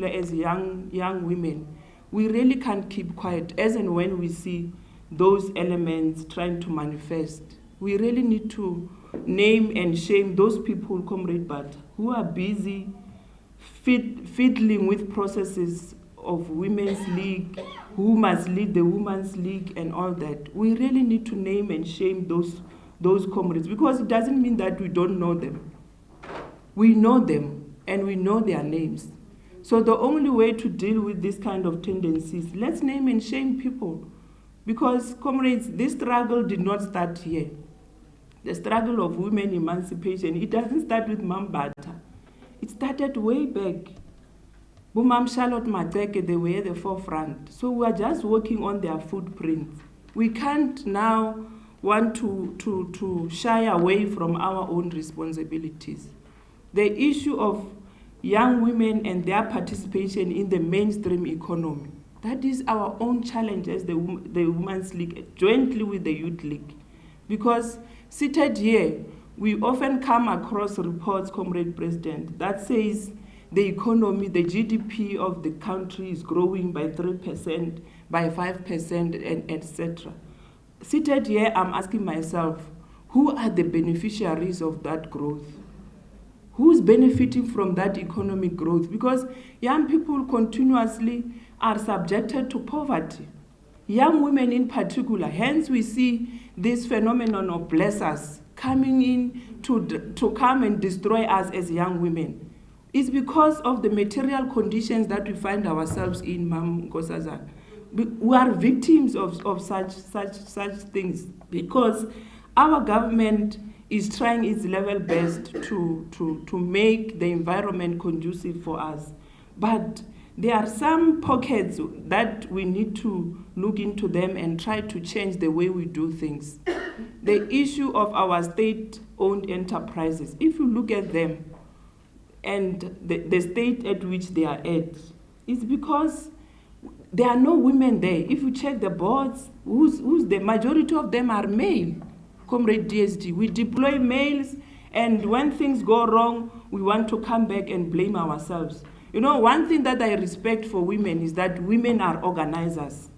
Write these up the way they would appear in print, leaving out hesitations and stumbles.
as young women, we really can't keep quiet as and when we see those elements trying to manifest. We really need to name and shame those people, Comrade Bata, who are busy fiddling with processes of Women's League, who must lead the Women's League and all that. We really need to name and shame those comrades, because it doesn't mean that we don't know them. We know them and we know their names. So the only way to deal with this kind of tendencies, let's name and shame people. Because, comrades, this struggle did not start here. The struggle of women emancipation, it doesn't start with Mam Bata. It started way back. Mam Charlotte Mateke, they were at the forefront. So we are just working on their footprints. We can't now want to shy away from our own responsibilities. The issue of young women and their participation in the mainstream economy, that is our own challenge as the Women's League, jointly with the Youth League. Because seated here, we often come across reports, Comrade President, that says the economy, the GDP of the country is growing by 3%, by 5%, and etc. Seated here, I'm asking myself, who are the beneficiaries of that growth? Who's benefiting from that economic growth? Because young people continuously are subjected to poverty. Young women in particular, hence we see this phenomenon of blessers coming in to come and destroy us as young women. It's because of the material conditions that we find ourselves in, Mam Nkosazana. We are victims of such things, because our government is trying its level best to make the environment conducive for us. But there are some pockets that we need to look into them and try to change the way we do things. The issue of our state-owned enterprises, if you look at them and the state at which they are at, it's because there are no women there. If you check the boards, who's the majority of them are male. Comrade DSD, we deploy males, and when things go wrong, we want to come back and blame ourselves. You know, one thing that I respect for women is that women are organizers.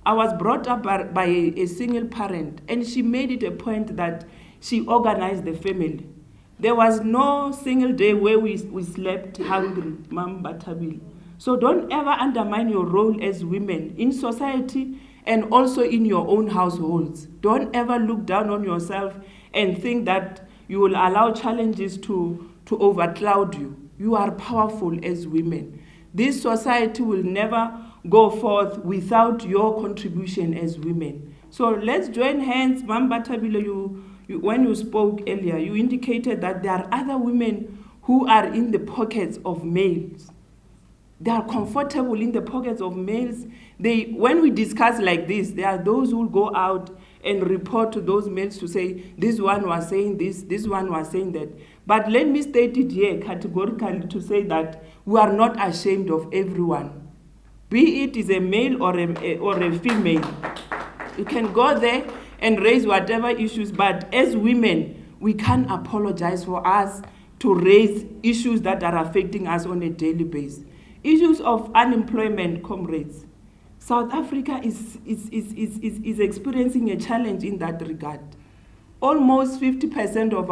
I was brought up by a single parent, and she made it a point that she organized the family. There was no single day where we slept hungry, Mam Batabil. So don't ever undermine your role as women in society and also in your own households. Don't ever look down on yourself and think that you will allow challenges to overcloud you. You are powerful as women. This society will never go forth without your contribution as women. So let's join hands. Mam Batabile, when you spoke earlier, you indicated that there are other women who are in the pockets of males. They are comfortable in the pockets of males. When we discuss like this, there are those who will go out and report to those males to say, this one was saying this one was saying that. But let me state it here categorically to say that we are not ashamed of everyone. Be it is a male or a female. You can go there and raise whatever issues, but as women, we can't apologize for us to raise issues that are affecting us on a daily basis. Issues of unemployment, comrades. South Africa is experiencing a challenge in that regard. Almost 50% of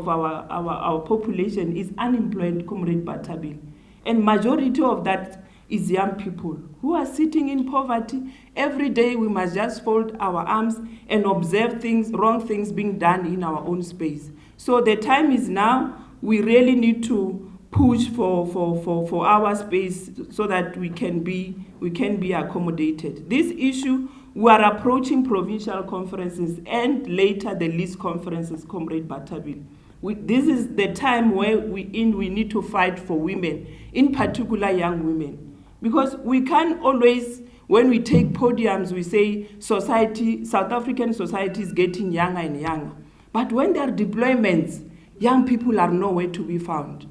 our population is unemployed, Comrade Batabil. And majority of that is young people who are sitting in poverty. Every day we must just fold our arms and observe wrong things being done in our own space. So the time is now. We really need to push for our space so that we can be accommodated. This issue, we are approaching provincial conferences and later the list conferences, Comrade Batabil. This is the time where we need to fight for women, in particular young women. Because we can't always, when we take podiums, we say South African society is getting younger and younger. But when there are deployments, young people are nowhere to be found.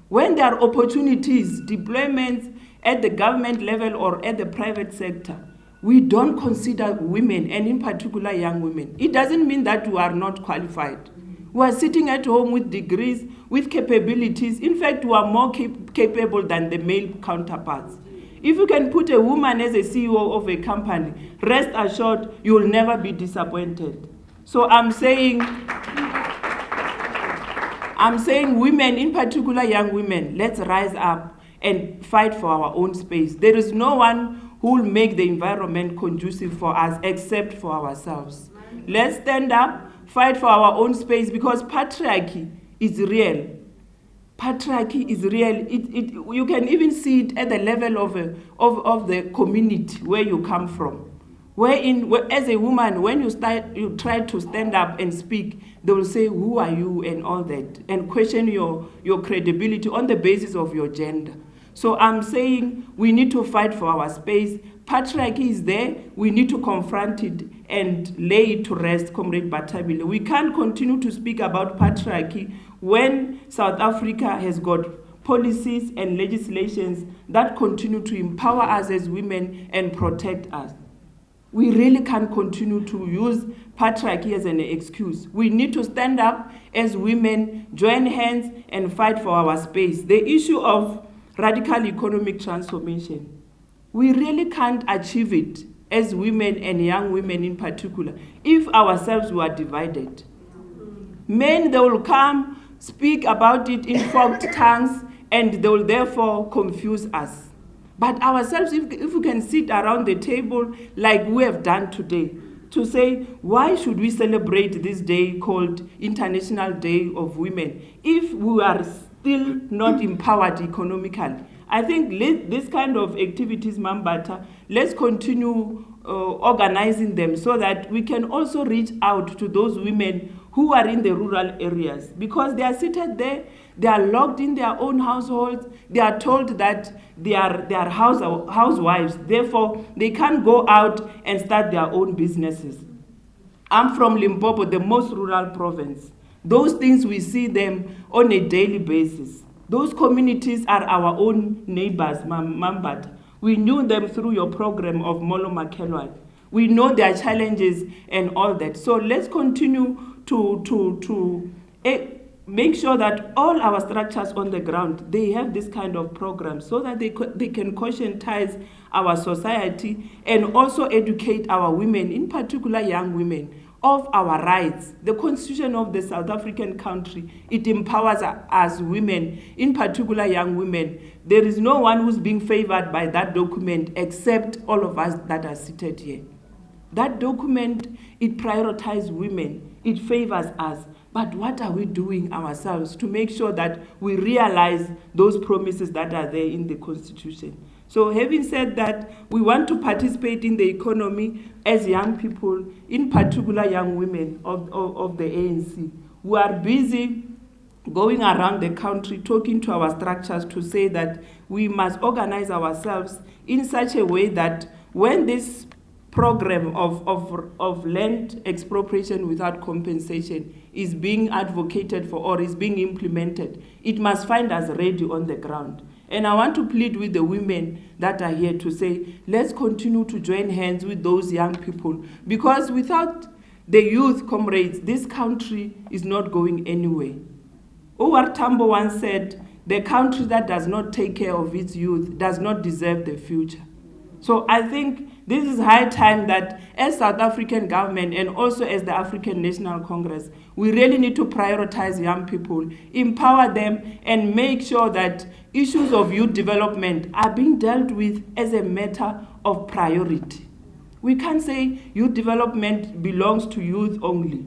When there are opportunities, deployments at the government level or at the private sector, we don't consider women, and in particular young women. It doesn't mean that we are not qualified. who are sitting at home with degrees, with capabilities. In fact, who are more capable than the male counterparts. If you can put a woman as a CEO of a company, rest assured, you will never be disappointed. So I'm saying women, in particular young women, let's rise up and fight for our own space. There is no one who will make the environment conducive for us except for ourselves. Let's stand up, fight for our own space, because patriarchy is real. Patriarchy is real. You can even see it at the level of the community where you come from. Where as a woman, when you try to stand up and speak, they will say, who are you, and all that, and question your credibility on the basis of your gender. So I'm saying we need to fight for our space. Patriarchy is there. We need to confront it and lay it to rest, Comrade Batabile. We can't continue to speak about patriarchy when South Africa has got policies and legislations that continue to empower us as women and protect us. We really can't continue to use patriarchy as an excuse. We need to stand up as women, join hands, and fight for our space. The issue of radical economic transformation, we really can't achieve it as women and young women in particular if ourselves were divided. Men, they will come, speak about it in forked tongues, and they will therefore confuse us. But ourselves, if we can sit around the table like we have done today, to say, why should we celebrate this day called International Day of Women if we are still not empowered economically? I think this kind of activities, Mambata, let's continue organizing them so that we can also reach out to those women who are in the rural areas, because they are seated there, they are locked in their own households, they are told that they are housewives, therefore they can't go out and start their own businesses. I'm from Limpopo, the most rural province. Those things, we see them on a daily basis. Those communities are our own neighbors, Mambat. We knew them through your program of Molo Makelwan. We know their challenges and all that. So let's continue to make sure that all our structures on the ground, they have this kind of program so that they can conscientize our society and also educate our women, in particular young women, of our rights. The Constitution of the South African country, it empowers us women, in particular young women. There is no one who's being favored by that document except all of us that are seated here. That document, it prioritizes women, it favors us. But what are we doing ourselves to make sure that we realize those promises that are there in the Constitution? So having said that, we want to participate in the economy as young people, in particular young women of the ANC, who are busy going around the country talking to our structures to say that we must organize ourselves in such a way that when this program of land expropriation without compensation is being advocated for or is being implemented, it must find us ready on the ground. And I want to plead with the women that are here to say, let's continue to join hands with those young people, because without the youth, comrades, this country is not going anywhere. Owar Tambo once said, the country that does not take care of its youth does not deserve the future. So I think this is high time that as South African government and also as the African National Congress, we really need to prioritize young people, empower them, and make sure that issues of youth development are being dealt with as a matter of priority. We can't say youth development belongs to youth only.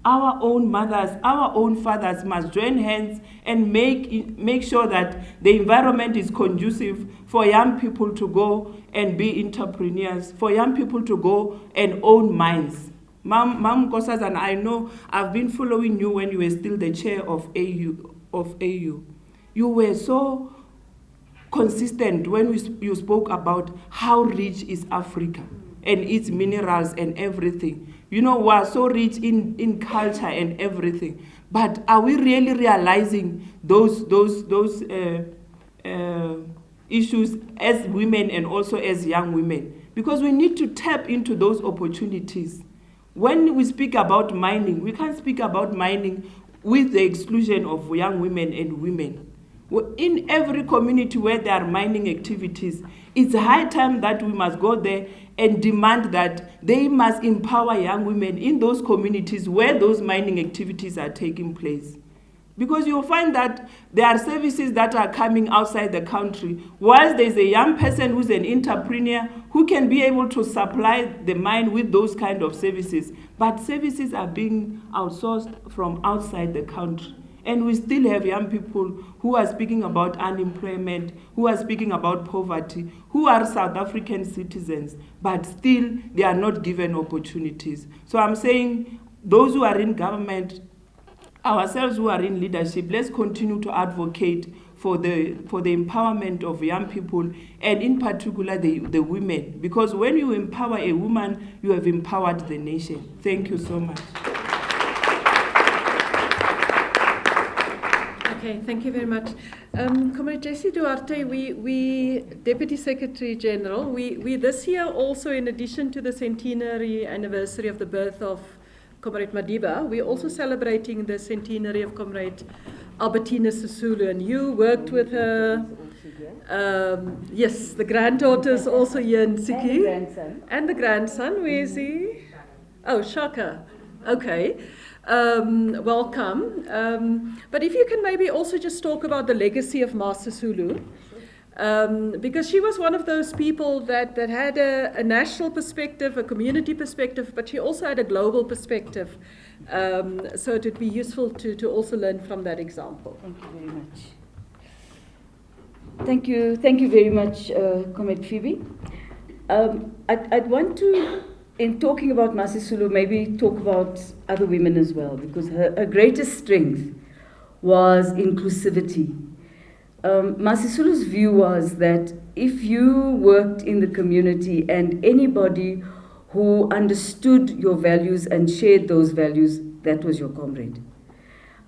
Our own mothers, our own fathers must join hands and make sure that the environment is conducive for young people to go and be entrepreneurs, for young people to go and own mines. Mam Kosas, and I know I've been following you when you were still the chair of AU. You were so consistent when you spoke about how rich is Africa and its minerals and everything. You know, we are so rich in culture and everything. But are we really realizing those issues as women and also as young women? Because we need to tap into those opportunities. When we speak about mining, we can't speak about mining with the exclusion of young women and women. In every community where there are mining activities, it's high time that we must go there and demand that they must empower young women in those communities where those mining activities are taking place. Because you'll find that there are services that are coming outside the country, whilst there's a young person who's an entrepreneur who can be able to supply the mine with those kind of services. But services are being outsourced from outside the country. And we still have young people who are speaking about unemployment, who are speaking about poverty, who are South African citizens, but still they are not given opportunities. So I'm saying those who are in government, ourselves who are in leadership, let's continue to advocate for the empowerment of young people, and in particular the women. Because when you empower a woman, you have empowered the nation. Thank you so much. Okay, thank you very much. Comrade Jessie Duarte, we Deputy Secretary General, we this year also, in addition to the centenary anniversary of the birth of Comrade Madiba, we're also celebrating the centenary of Comrade Albertina Sisulu, and you worked with her. Yes, the granddaughter is also here in Siki. And the grandson. And the grandson, where is he? Oh, Shaka. Okay. Welcome. But if you can maybe also just talk about the legacy of Master Sulu, because she was one of those people that had a national perspective, a community perspective, but she also had a global perspective. So it would be useful to also learn from that example. Thank you very much. Thank you very much, Comrade Phoebe. I'd want to, in talking about Masi Sulu, maybe talk about other women as well, because her greatest strength was inclusivity. Masi Sulu's view was that if you worked in the community and anybody who understood your values and shared those values, that was your comrade.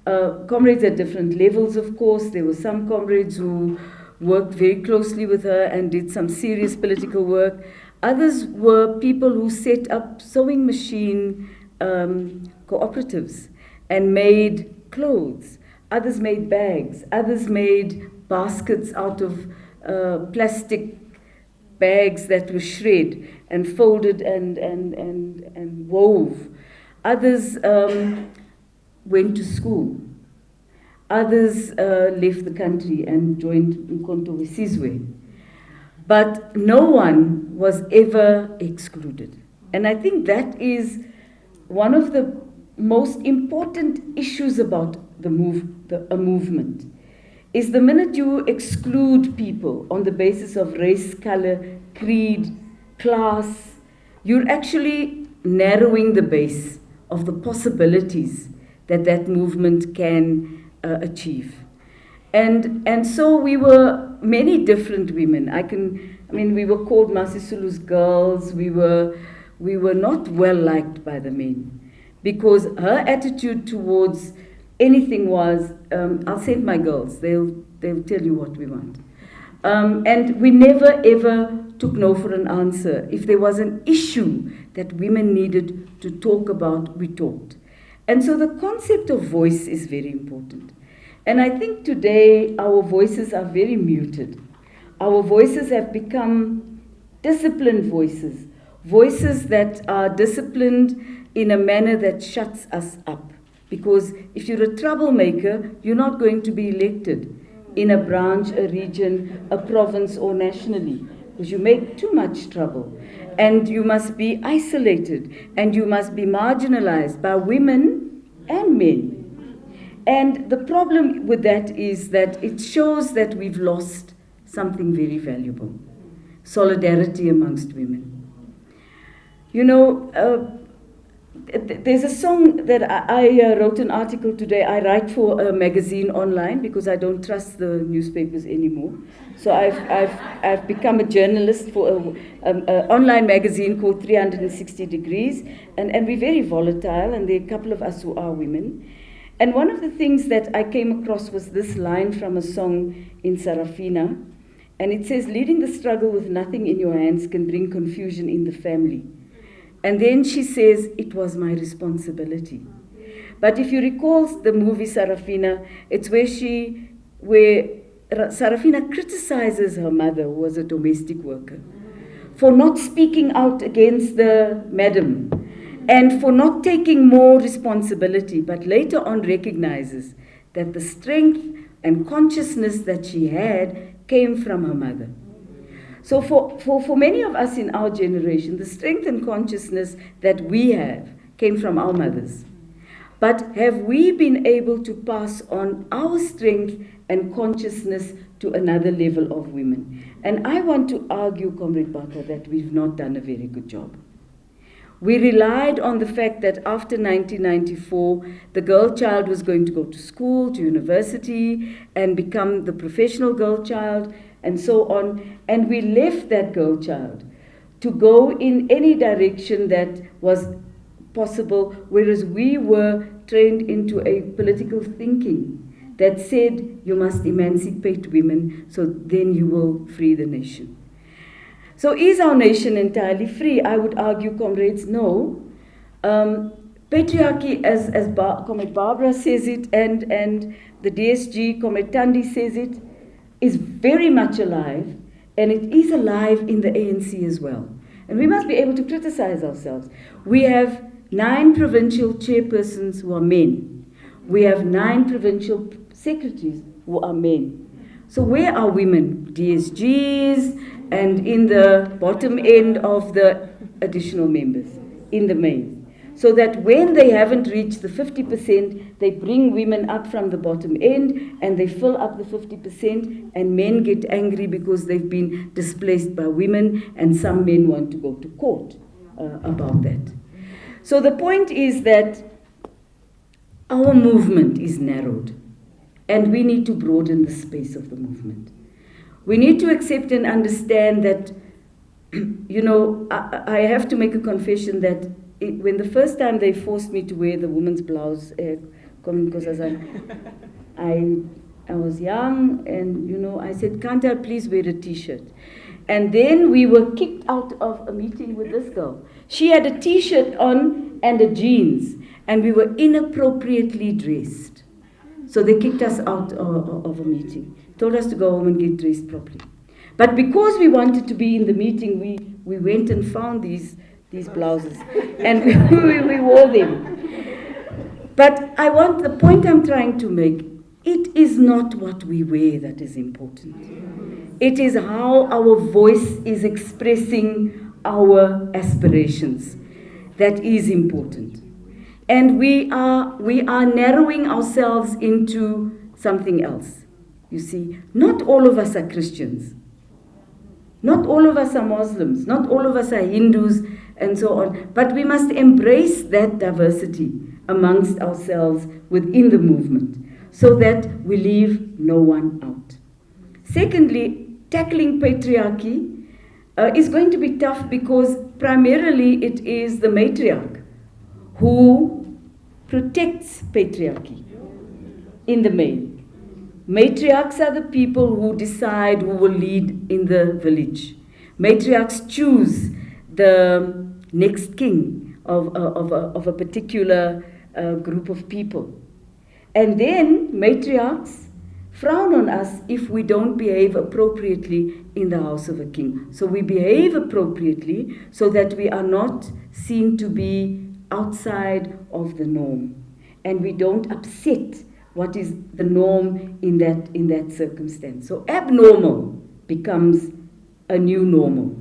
Comrades at different levels, of course. There were some comrades who worked very closely with her and did some serious political work. Others were people who set up sewing machine cooperatives and made clothes. Others made bags. Others made baskets out of plastic bags that were shred and folded and wove. Others went to school. Others left the country and joined Mkonto Wesizwe. But no one was ever excluded. And I think that is one of the most important issues about a movement, is the minute you exclude people on the basis of race, color, creed, class, you're actually narrowing the base of the possibilities that movement can achieve. And so we were many different women. We were called Masi Sulu's girls. We were not well liked by the men, because her attitude towards anything was, I'll send my girls. They'll tell you what we want. And we never ever took no for an answer. If there was an issue that women needed to talk about, we talked. And so the concept of voice is very important. And I think today our voices are very muted. Our voices have become disciplined voices, voices that are disciplined in a manner that shuts us up. Because if you're a troublemaker, you're not going to be elected in a branch, a region, a province, or nationally, because you make too much trouble. And you must be isolated, and you must be marginalized by women and men. And the problem with that is that it shows that we've lost something very valuable: solidarity amongst women. You know, there's a song that I wrote an article today. I write for a magazine online because I don't trust the newspapers anymore. So I've become a journalist for an online magazine called 360 Degrees, and we're very volatile, and there are a couple of us who are women. And one of the things that I came across was this line from a song in Sarafina, and it says, "Leading the struggle with nothing in your hands can bring confusion in the family." And then she says, it was my responsibility. But if you recall the movie Sarafina, it's where Sarafina criticizes her mother, who was a domestic worker, for not speaking out against the madam and for not taking more responsibility, but later on recognizes that the strength and consciousness that she had came from her mother. So for many of us in our generation, the strength and consciousness that we have came from our mothers. But have we been able to pass on our strength and consciousness to another level of women? And I want to argue, Comrade Baka, that we've not done a very good job. We relied on the fact that after 1994, the girl child was going to go to school, to university, and become the professional girl child, and so on. And we left that girl child to go in any direction that was possible, whereas we were trained into a political thinking that said you must emancipate women, so then you will free the nation. So is our nation entirely free? I would argue, comrades, no. Patriarchy, as Comrade Barbara says it, and the DSG, Comrade Tandi says it, is very much alive, and it is alive in the ANC as well. And we must be able to criticize ourselves. We have 9 provincial chairpersons who are men. We have 9 provincial secretaries who are men. So where are women? DSGs, and in the bottom end of the additional members, in the main. So that when they haven't reached the 50%, they bring women up from the bottom end and they fill up the 50%, and men get angry because they've been displaced by women, and some men want to go to court about that. So the point is that our movement is narrowed, and we need to broaden the space of the movement. We need to accept and understand that, you know, I have to make a confession that when the first time they forced me to wear the woman's blouse, because I was young, and, you know, I said, can't I please wear a t-shirt? And then we were kicked out of a meeting with this girl. She had a t-shirt on and a jeans, and we were inappropriately dressed. So they kicked us out of a meeting, told us to go home and get dressed properly. But because we wanted to be in the meeting, we went and found these blouses, and we wore them. But the point I'm trying to make, it is not what we wear that is important. It is how our voice is expressing our aspirations that is important. And we are narrowing ourselves into something else. You see, not all of us are Christians. Not all of us are Muslims. Not all of us are Hindus, and so on. But we must embrace that diversity amongst ourselves within the movement, so that we leave no one out. Secondly, tackling patriarchy is going to be tough, because primarily it is the matriarch who protects patriarchy in the main. Matriarchs are the people who decide who will lead in the village. Matriarchs choose the next king of a particular group of people. And then matriarchs frown on us if we don't behave appropriately in the house of a king. So we behave appropriately so that we are not seen to be outside of the norm, and we don't upset what is the norm in that circumstance. So abnormal becomes a new normal.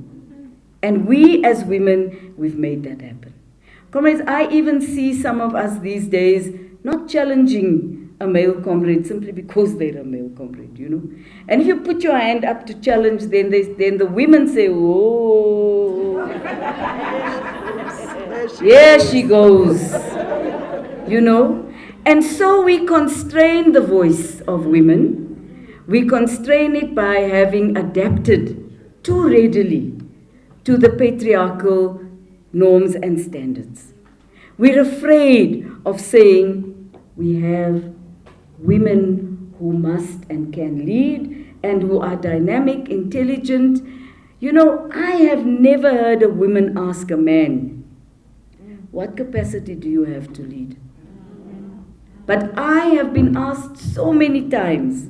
And we as women, we've made that happen. Comrades, I even see some of us these days not challenging a male comrade simply because they're a male comrade, you know. And if you put your hand up to challenge, then the women say, oh, here she goes, you know. And so we constrain the voice of women. We constrain it by having adapted too readily to the patriarchal norms and standards. We're afraid of saying we have women who must and can lead and who are dynamic, intelligent. You know, I have never heard a woman ask a man what capacity do you have to lead? But I have been asked so many times,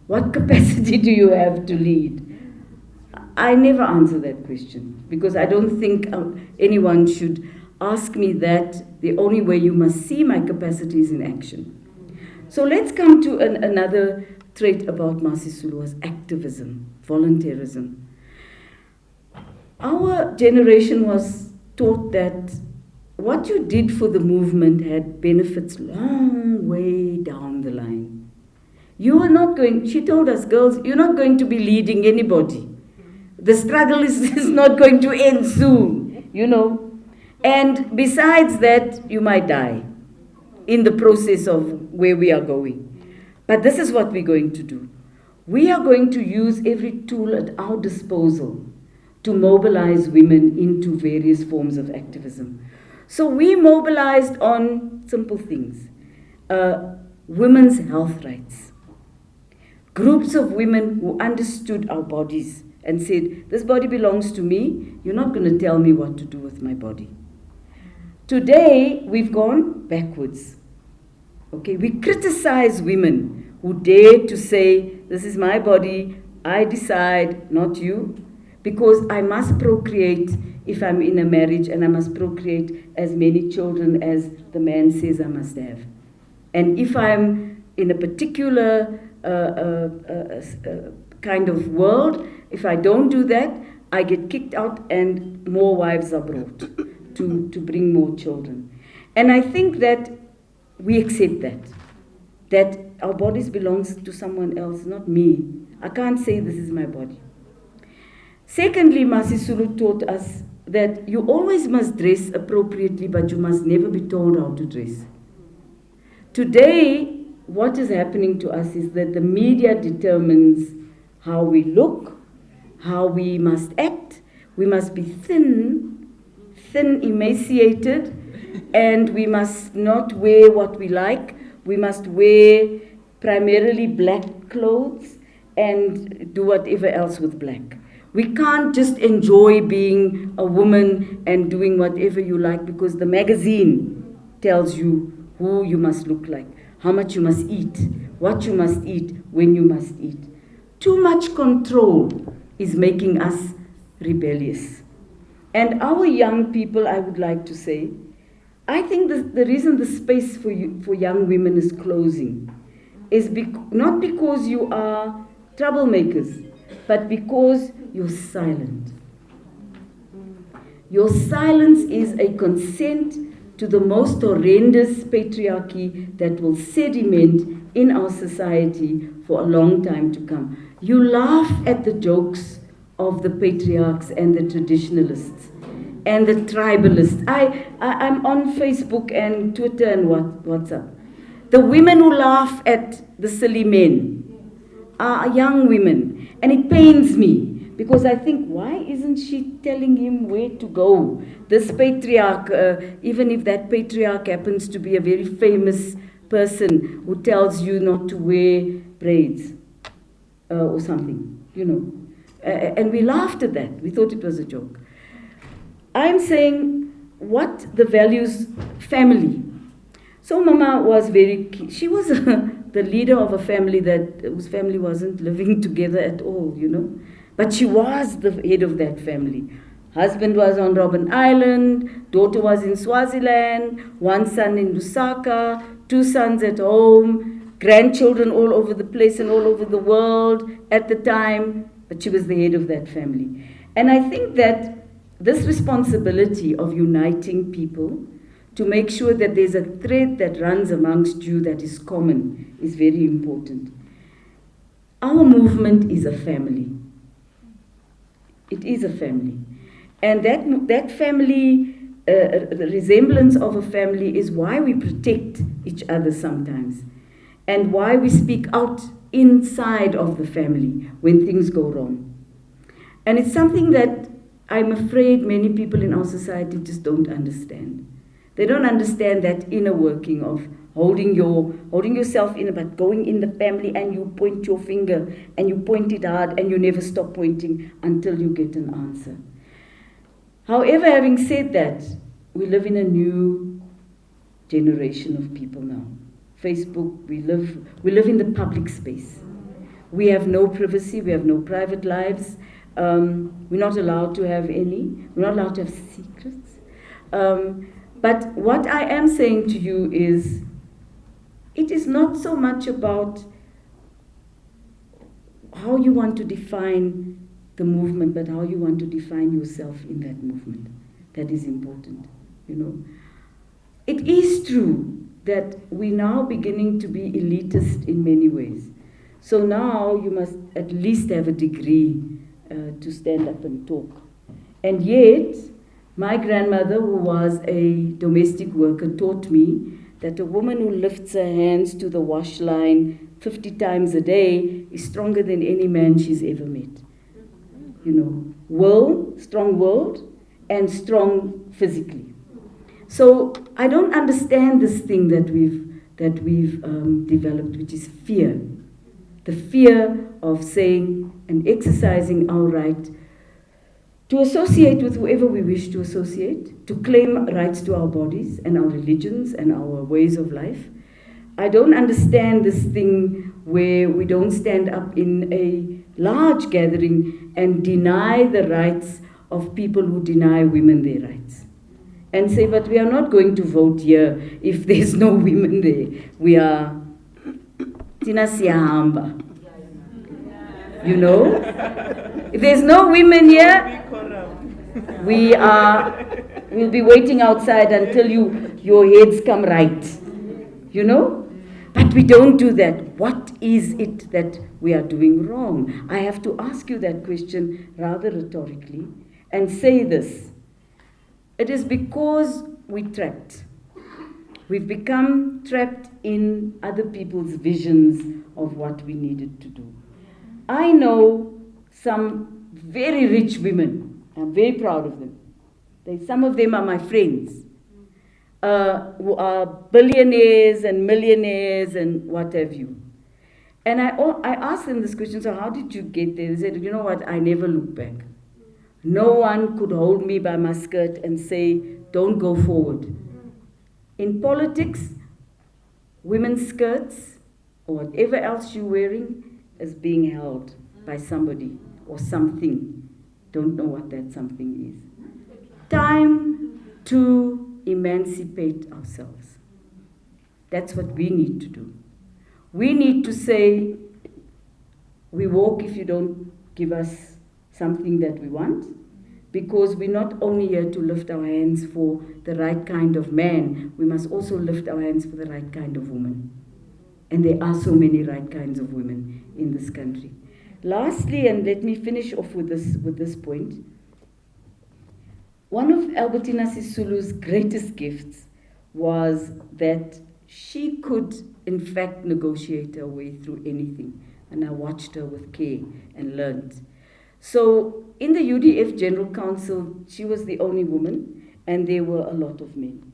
what capacity do you have to lead? I never answer that question, because I don't think anyone should ask me that. The only way you must see my capacity is in action. So let's come to another trait about Masisulu, was activism, volunteerism. Our generation was taught that what you did for the movement had benefits long way down the line. You are not going, she told us, girls, you're not going to be leading anybody. The struggle is not going to end soon, you know. And besides that, you might die in the process of where we are going. But this is what we're going to do. We are going to use every tool at our disposal to mobilize women into various forms of activism. So we mobilized on simple things. Women's health rights. Groups of women who understood our bodies and said, this body belongs to me, you're not going to tell me what to do with my body. Today, we've gone backwards. Okay, we criticize women who dare to say, this is my body, I decide, not you, because I must procreate if I'm in a marriage, and I must procreate as many children as the man says I must have. And if I'm in a particular kind of world, if I don't do that, I get kicked out and more wives are brought to bring more children. And I think that we accept that our bodies belongs to someone else, not me. I can't say this is my body. Secondly, Masisulu taught us that you always must dress appropriately, but you must never be told how to dress. Today, what is happening to us is that the media determines how we look, how we must act. We must be thin, emaciated, and we must not wear what we like. We must wear primarily black clothes and do whatever else with black. We can't just enjoy being a woman and doing whatever you like, because the magazine tells you who you must look like, how much you must eat, what you must eat, when you must eat. Too much control is making us rebellious. And our young people, I would like to say, I think the reason the space for young women is closing is not because you are troublemakers, but because you're silent. Your silence is a consent to the most horrendous patriarchy that will sediment in our society for a long time to come. You laugh at the jokes of the patriarchs and the traditionalists and the tribalists. I'm on Facebook and Twitter and WhatsApp. The women who laugh at the silly men are young women. And it pains me, because I think, why isn't she telling him where to go? This patriarch, even if that patriarch happens to be a very famous person who tells you not to wear braids or something, you know. And we laughed at that. We thought it was a joke. I'm saying, what the values, family. So Mama was very keen. She was the leader of a family whose family wasn't living together at all, you know. But she was the head of that family. Husband was on Robben Island, daughter was in Swaziland, one son in Lusaka, 2 sons at home, grandchildren all over the place and all over the world at the time. But she was the head of that family. And I think that this responsibility of uniting people to make sure that there's a thread that runs amongst you that is common is very important. Our movement is a family. It is a family. And that family, the resemblance of a family, is why we protect each other sometimes, and why we speak out inside of the family when things go wrong. And it's something that I'm afraid many people in our society just don't understand. They don't understand that inner working of holding yourself in, but going in the family and you point your finger and you point it hard and you never stop pointing until you get an answer. However, having said that, we live in a new generation of people now. Facebook, we live in the public space. We have no privacy, we have no private lives. We're not allowed to have any. We're not allowed to have secrets. But what I am saying to you is, it is not so much about how you want to define the movement, but how you want to define yourself in that movement. That is important, you know. It is true that we're now beginning to be elitist in many ways. So now you must at least have a degree to stand up and talk. And yet, my grandmother, who was a domestic worker, taught me that a woman who lifts her hands to the wash line 50 times a day is stronger than any man she's ever met. You know, strong-willed, and strong physically. So I don't understand this thing that we've developed, which is fear. The fear of saying and exercising our right to associate with whoever we wish to associate, to claim rights to our bodies and our religions and our ways of life. I don't understand this thing where we don't stand up in a large gathering and deny the rights of people who deny women their rights. And say, but we are not going to vote here if there's no women there. We are Tina Siyahamba. You know? If there's no women here, we'll be waiting outside until your heads come right. You know? But we don't do that. What is it that we are doing wrong? I have to ask you that question rather rhetorically and say this. It is because we're trapped. We've become trapped in other people's visions of what we needed to do. I know some very rich women. I'm very proud of them. Some of them are my friends, who are billionaires and millionaires and what have you. And I asked them this question, so how did you get there? They said, you know what, I never look back. No one could hold me by my skirt and say, don't go forward. In politics, women's skirts or whatever else you're wearing is being held by somebody or something. Don't know what that something is. Time to emancipate ourselves. That's what we need to do. We need to say, we walk if you don't give us something that we want, because we're not only here to lift our hands for the right kind of man, we must also lift our hands for the right kind of woman. And there are so many right kinds of women in this country. Lastly, and let me finish off with this point, one of Albertina Sisulu's greatest gifts was that she could, in fact, negotiate her way through anything. And I watched her with care and learned. So in the UDF General Council, she was the only woman, and there were a lot of men.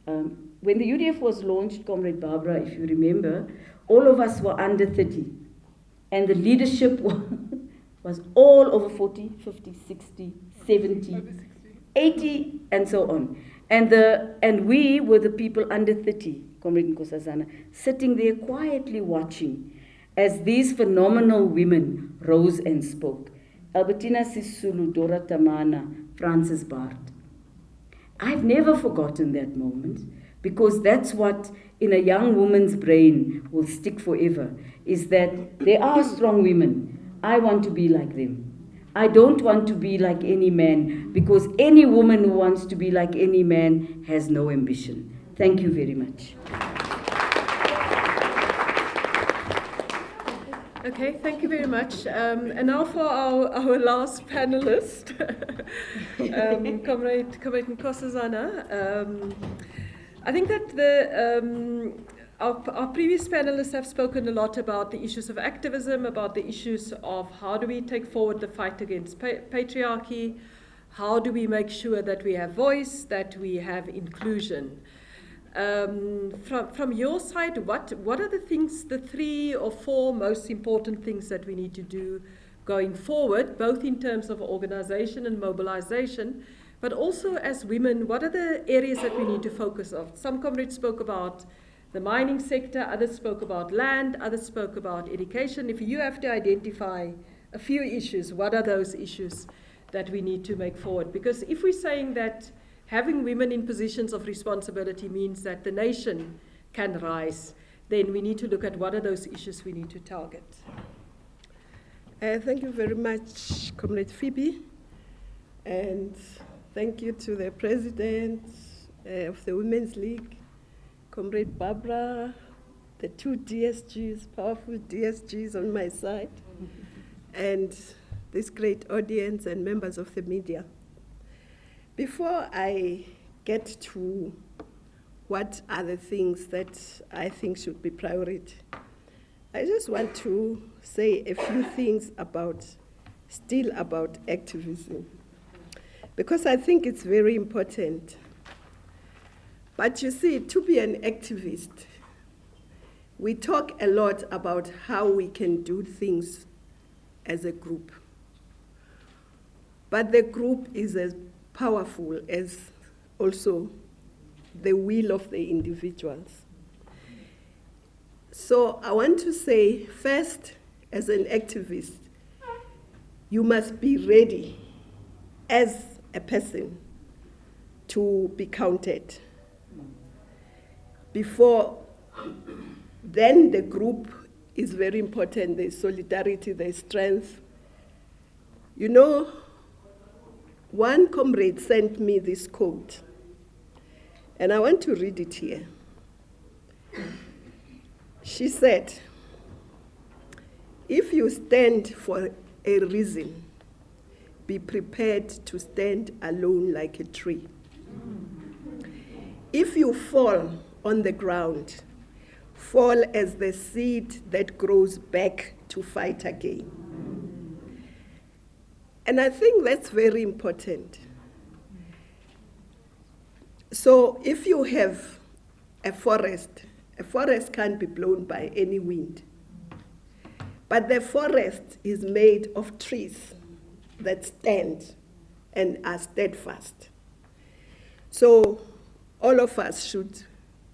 When the UDF was launched, Comrade Barbara, if you remember, all of us were under 30. And the leadership was all over 40, 50, 60, 70, 80, and so on. And we were the people under 30, Comrade Nkosazana, sitting there quietly watching as these phenomenal women rose and spoke. Albertina Sisulu, Dora Tamana, Frances Bart. I've never forgotten that moment, because that's what in a young woman's brain will stick forever, is that there are strong women. I want to be like them. I don't want to be like any man, because any woman who wants to be like any man has no ambition. Thank you very much. Okay, thank you very much. And now for our last panelist, Comrade Nkosazana. I think that our previous panelists have spoken a lot about the issues of activism, about the issues of how do we take forward the fight against patriarchy, how do we make sure that we have voice, that we have inclusion. From your side, what are the things, the 3 or 4 most important things that we need to do going forward, both in terms of organization and mobilization, But also as women, what are the areas that we need to focus on? Some comrades spoke about the mining sector, others spoke about land, others spoke about education. If you have to identify a few issues, what are those issues that we need to make forward? Because if we're saying that having women in positions of responsibility means that the nation can rise, then we need to look at what are those issues we need to target. Thank you very much, Comrade Phoebe, and thank you to the President of the Women's League, Comrade Barbara, the two DSGs, powerful DSGs on my side, and this great audience and members of the media. Before I get to what are the things that I think should be priority, I just want to say a few things about activism, because I think it's very important. But you see, to be an activist, we talk a lot about how we can do things as a group. But the group is as powerful as also the will of the individuals. So I want to say, first, as an activist, you must be ready as a person to be counted. Before then, the group is very important. There's solidarity, there's strength. You know, one comrade sent me this quote, and I want to read it here. She said, "If you stand for a reason, be prepared to stand alone like a tree. If you fall on the ground, fall as the seed that grows back to fight again." And I think that's very important. So if you have a forest can't be blown by any wind. But the forest is made of trees that stand and are steadfast. So all of us should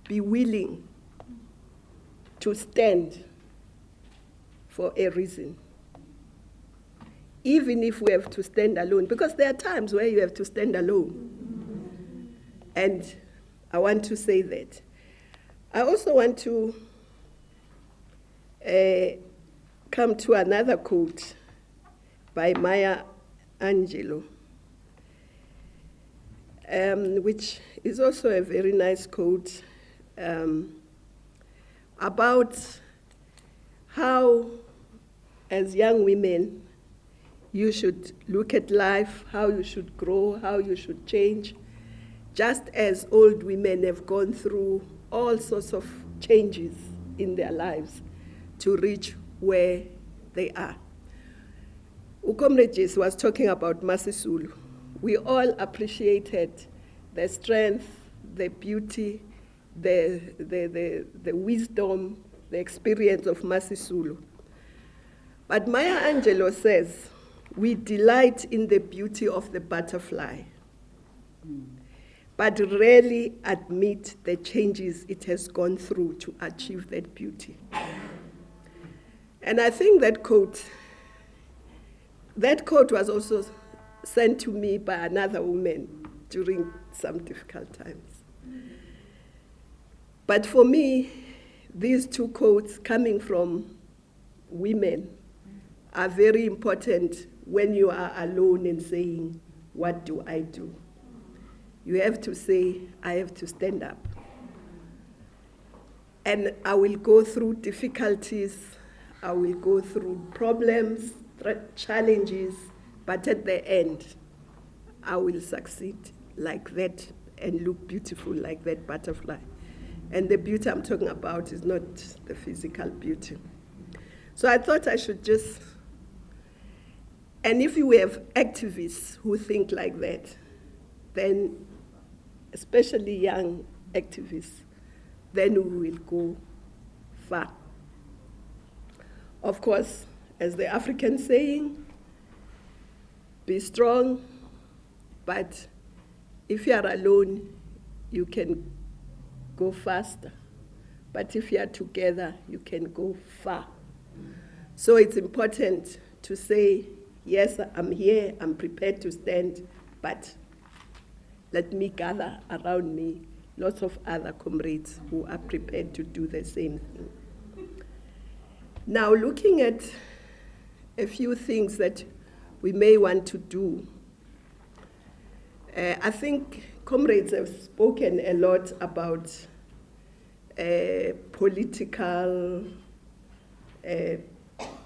be willing to stand for a reason, even if we have to stand alone, because there are times where you have to stand alone. And I want to say that. I also want to come to another quote by Maya Angelou, which is also a very nice quote about how, as young women, you should look at life, how you should grow, how you should change, just as old women have gone through all sorts of changes in their lives to reach where they are. Ukomrejis was talking about Masisulu. We all appreciated the strength, the beauty, the wisdom, the experience of Masisulu. But Maya Angelou says, we delight in the beauty of the butterfly, but rarely admit the changes it has gone through to achieve that beauty. And I think that quote was also sent to me by another woman during some difficult times. But for me, these two quotes coming from women are very important when you are alone and saying, what do I do? You have to say, I have to stand up. And I will go through difficulties, I will go through problems, challenges, but at the end, I will succeed like that and look beautiful like that butterfly. And the beauty I'm talking about is not the physical beauty. So I thought I should just, and if you have activists who think like that, then especially young activists, then we will go far. Of course, as the African saying, be strong, but if you are alone, you can go faster. But if you are together, you can go far. So it's important to say, yes, I'm here, I'm prepared to stand, but let me gather around me lots of other comrades who are prepared to do the same thing. Now, looking at a few things that we may want to do, I think comrades have spoken a lot about political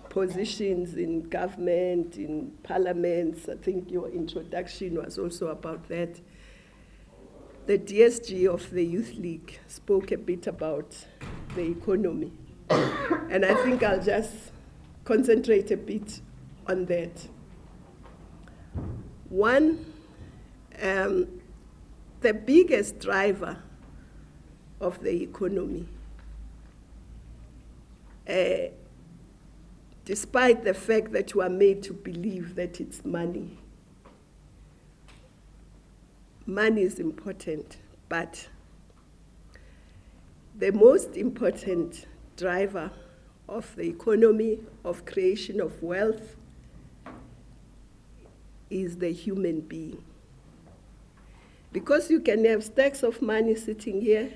positions in government, in parliaments. I think your introduction was also about that. The DSG of the Youth League spoke a bit about the economy. And I think I'll just concentrate a bit on that. One, the biggest driver of the economy, despite the fact that you are made to believe that it's money. Money is important, but the most important driver of the economy, of creation of wealth, is the human being. Because you can have stacks of money sitting here,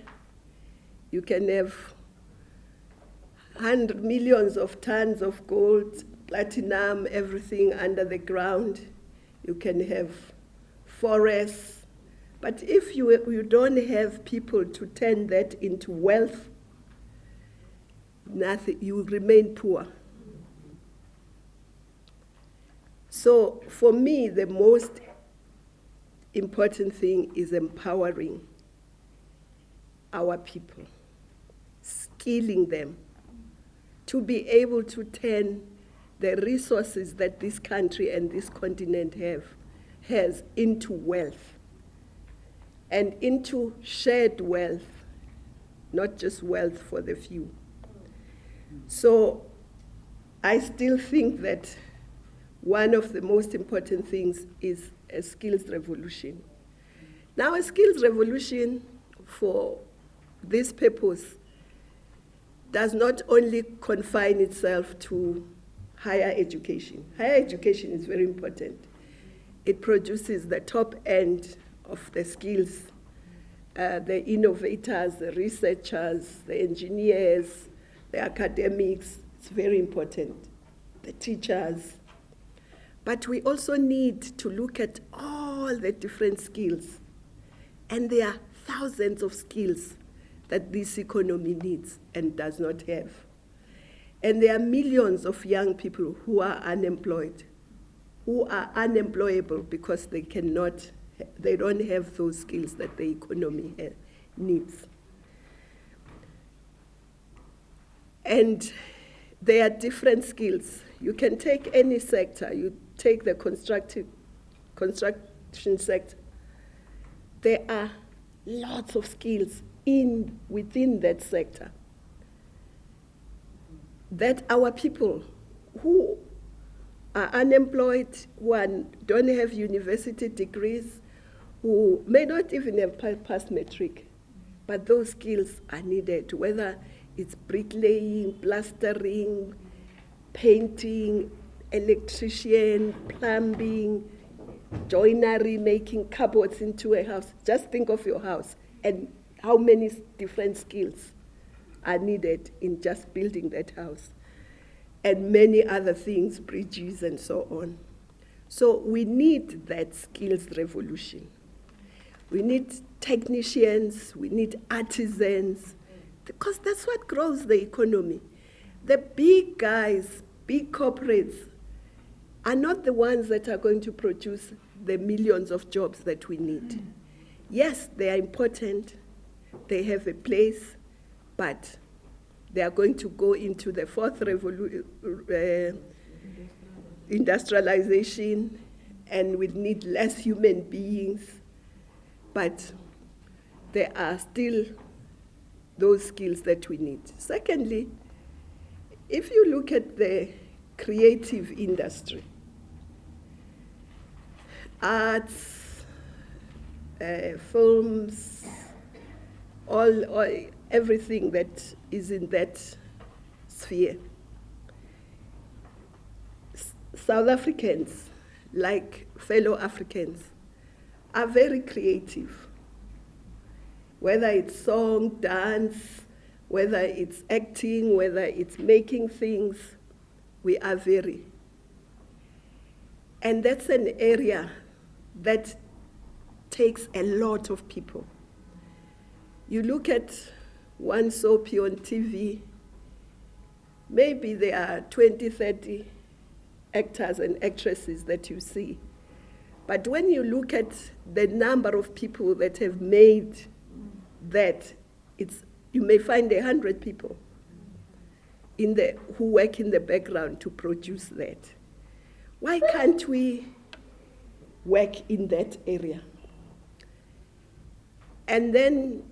you can have millions of tons of gold, platinum, everything under the ground. You can have forests. But if you don't have people to turn that into wealth, nothing, you will remain poor. So for me, the most important thing is empowering our people, skilling them to be able to turn the resources that this country and this continent has into wealth and into shared wealth, not just wealth for the few. So I still think that one of the most important things is a skills revolution. Now, a skills revolution for this purpose does not only confine itself to higher education. Higher education is very important. It produces the top end of the skills, the innovators, the researchers, the engineers, the academics. It's very important, the teachers. But we also need to look at all the different skills. And there are thousands of skills that this economy needs and does not have. And there are millions of young people who are unemployed, who are unemployable because they don't have those skills that the economy needs. And there are different skills. You can take any sector. You take the construction sector. There are lots of skills within that sector that our people who are unemployed, who don't have university degrees, who may not even have passed matric, but those skills are needed, whether it's bricklaying, plastering, painting, electrician, plumbing, joinery, making cupboards into a house. Just think of your house and how many different skills are needed in just building that house. And many other things, bridges and so on. So we need that skills revolution. We need technicians, we need artisans, because that's what grows the economy. The big guys, big corporates, are not the ones that are going to produce the millions of jobs that we need. Yes, they are important, they have a place, but they are going to go into the fourth industrialization, and we need less human beings, but there are still those skills that we need. Secondly, if you look at the creative industry, arts, films, everything that is in that sphere. South Africans, like fellow Africans, are very creative. Whether it's song, dance, whether it's acting, whether it's making things, we are very. And that's an area that takes a lot of people. You look at one soapy on TV, maybe there are 20, 30 actors and actresses that you see. But when you look at the number of people that have made that, you may find 100 people who work in the background to produce that. Why can't we work in that area? And then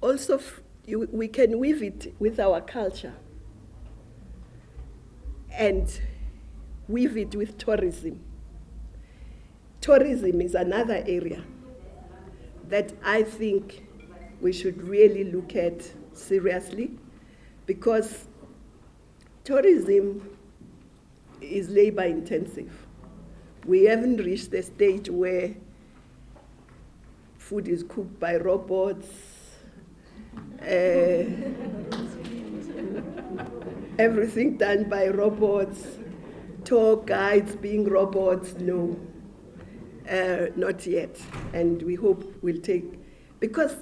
also we can weave it with our culture and weave it with tourism. Tourism is another area that I think we should really look at seriously, because tourism is labor intensive. We haven't reached the stage where food is cooked by robots, everything done by robots, tour guides being robots, no, not yet. And we hope we'll take, because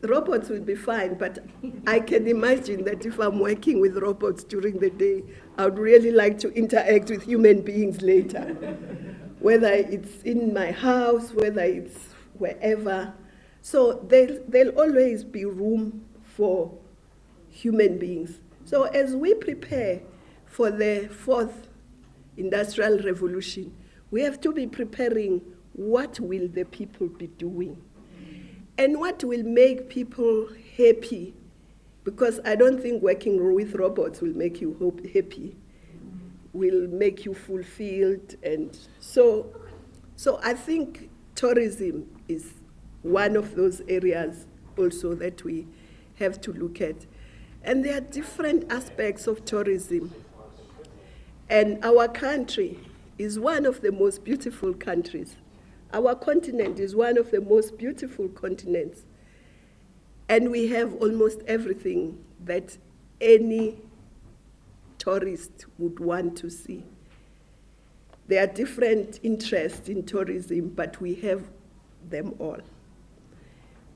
robots will be fine, but I can imagine that if I'm working with robots during the day, I would really like to interact with human beings later, whether it's in my house, whether it's wherever. So there'll always be room for human beings. So as we prepare for the fourth industrial revolution, we have to be preparing what will the people be doing and what will make people happy, because I don't think working with robots will make you happy, will make you fulfilled. And so I think tourism is one of those areas also that we have to look at. And there are different aspects of tourism. And our country is one of the most beautiful countries. Our continent is one of the most beautiful continents. And we have almost everything that any tourist would want to see. There are different interests in tourism, but we have them all.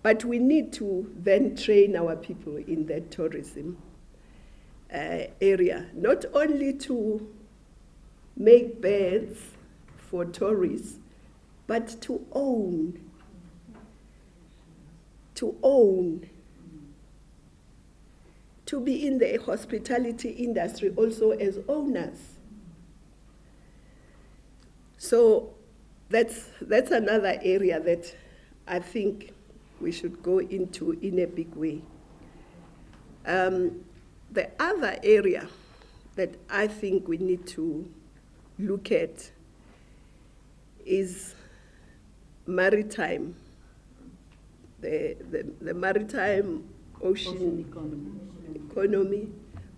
But we need to then train our people in that tourism area, not only to make beds for tourists, but to own, to be in the hospitality industry also as owners. So that's another area that I think we should go into in a big way. The other area that I think we need to look at is maritime, the maritime ocean economy,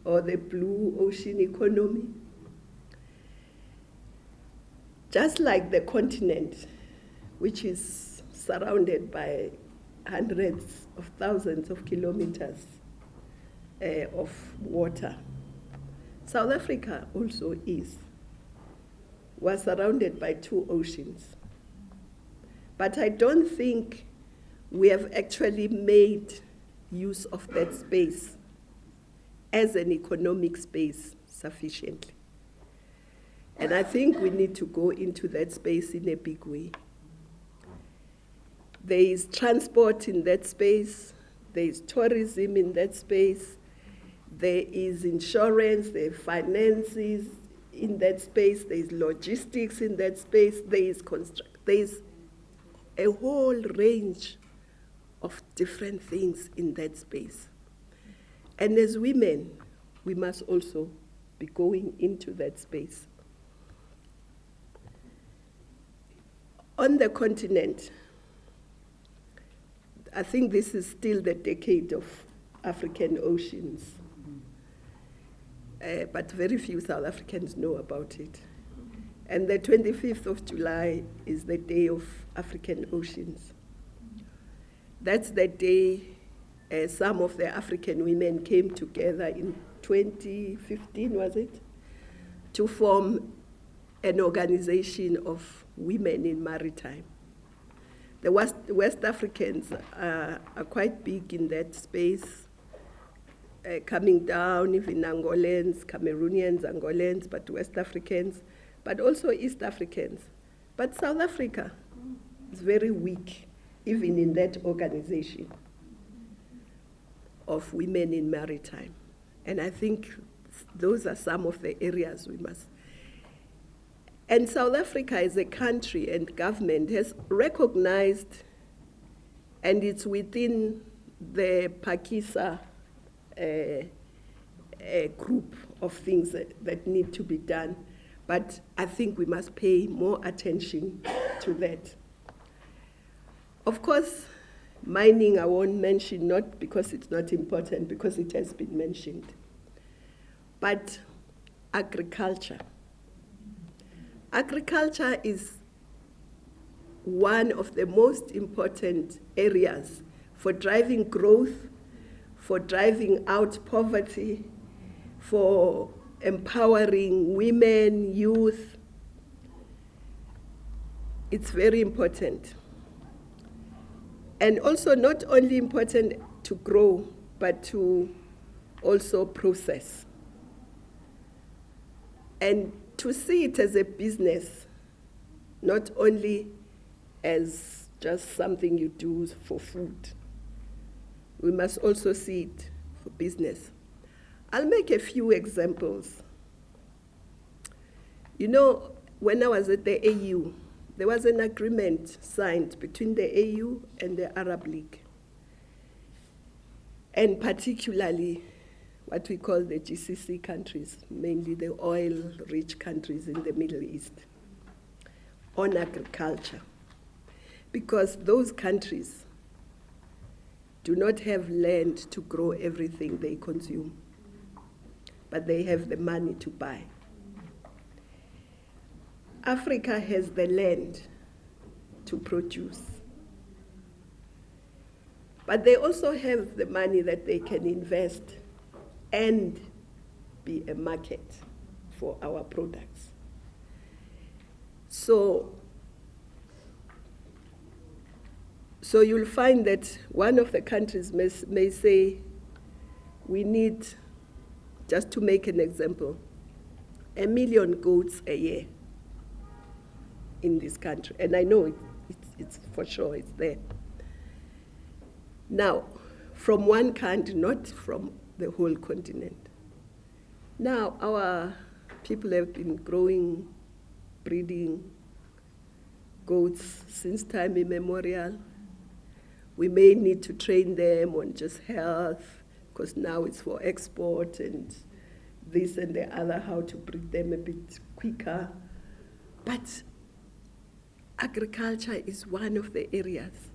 or the blue ocean economy. Just like the continent, which is surrounded by hundreds of thousands of kilometers of water, South Africa also is. We're surrounded by 2 oceans. But I don't think we have actually made use of that space as an economic space sufficiently. And I think we need to go into that space in a big way. There is transport in that space, there is tourism in that space, there is insurance, there are finances in that space, there is logistics in that space, there is a whole range of different things in that space. And as women, we must also be going into that space. On the continent, I think this is still the decade of African oceans. But very few South Africans know about it. And the 25th of July is the Day of African Oceans. That's the day some of the African women came together in 2015, was it? To form an organization of women in maritime. The West Africans are quite big in that space, coming down, even Angolans, Cameroonians, Angolans, but West Africans, but also East Africans. But South Africa is very weak, even in that organization of women in maritime. And I think those are some of the areas we must. And South Africa as a country and government has recognized, and it's within the Pakisa group of things that need to be done. But I think we must pay more attention to that. Of course, mining I won't mention, not because it's not important, because it has been mentioned. But agriculture. Agriculture is one of the most important areas for driving growth, for driving out poverty, for empowering women, youth. It's very important. And also not only important to grow, but to also process. And to see it as a business, not only as just something you do for food. We must also see it for business. I'll make a few examples. You know, when I was at the AU, there was an agreement signed between the AU and the Arab League, and particularly what we call the GCC countries, mainly the oil-rich countries in the Middle East, on agriculture. Because those countries do not have land to grow everything they consume, but they have the money to buy. Africa has the land to produce, but they also have the money that they can invest and be a market for our products. So you'll find that one of the countries may say, we need, just to make an example, 1 million goats a year in this country. And I know it's for sure, it's there. Now, from one country, not from the whole continent. Now, our people have been growing, breeding goats since time immemorial. We may need to train them on just health, because now it's for export and this and the other, how to breed them a bit quicker. But agriculture is one of the areas.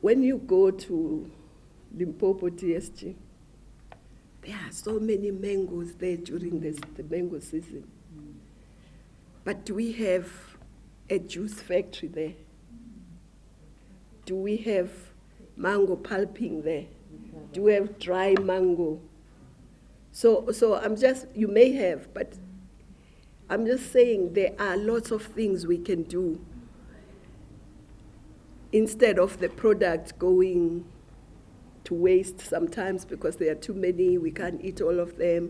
When you go to Limpopo DSG, there are so many mangoes there during the mango season. But do we have a juice factory there? Do we have mango pulping there? Do we have dry mango? So I'm just, you may have, but I'm just saying there are lots of things we can do instead of the product going to waste sometimes because there are too many, we can't eat all of them.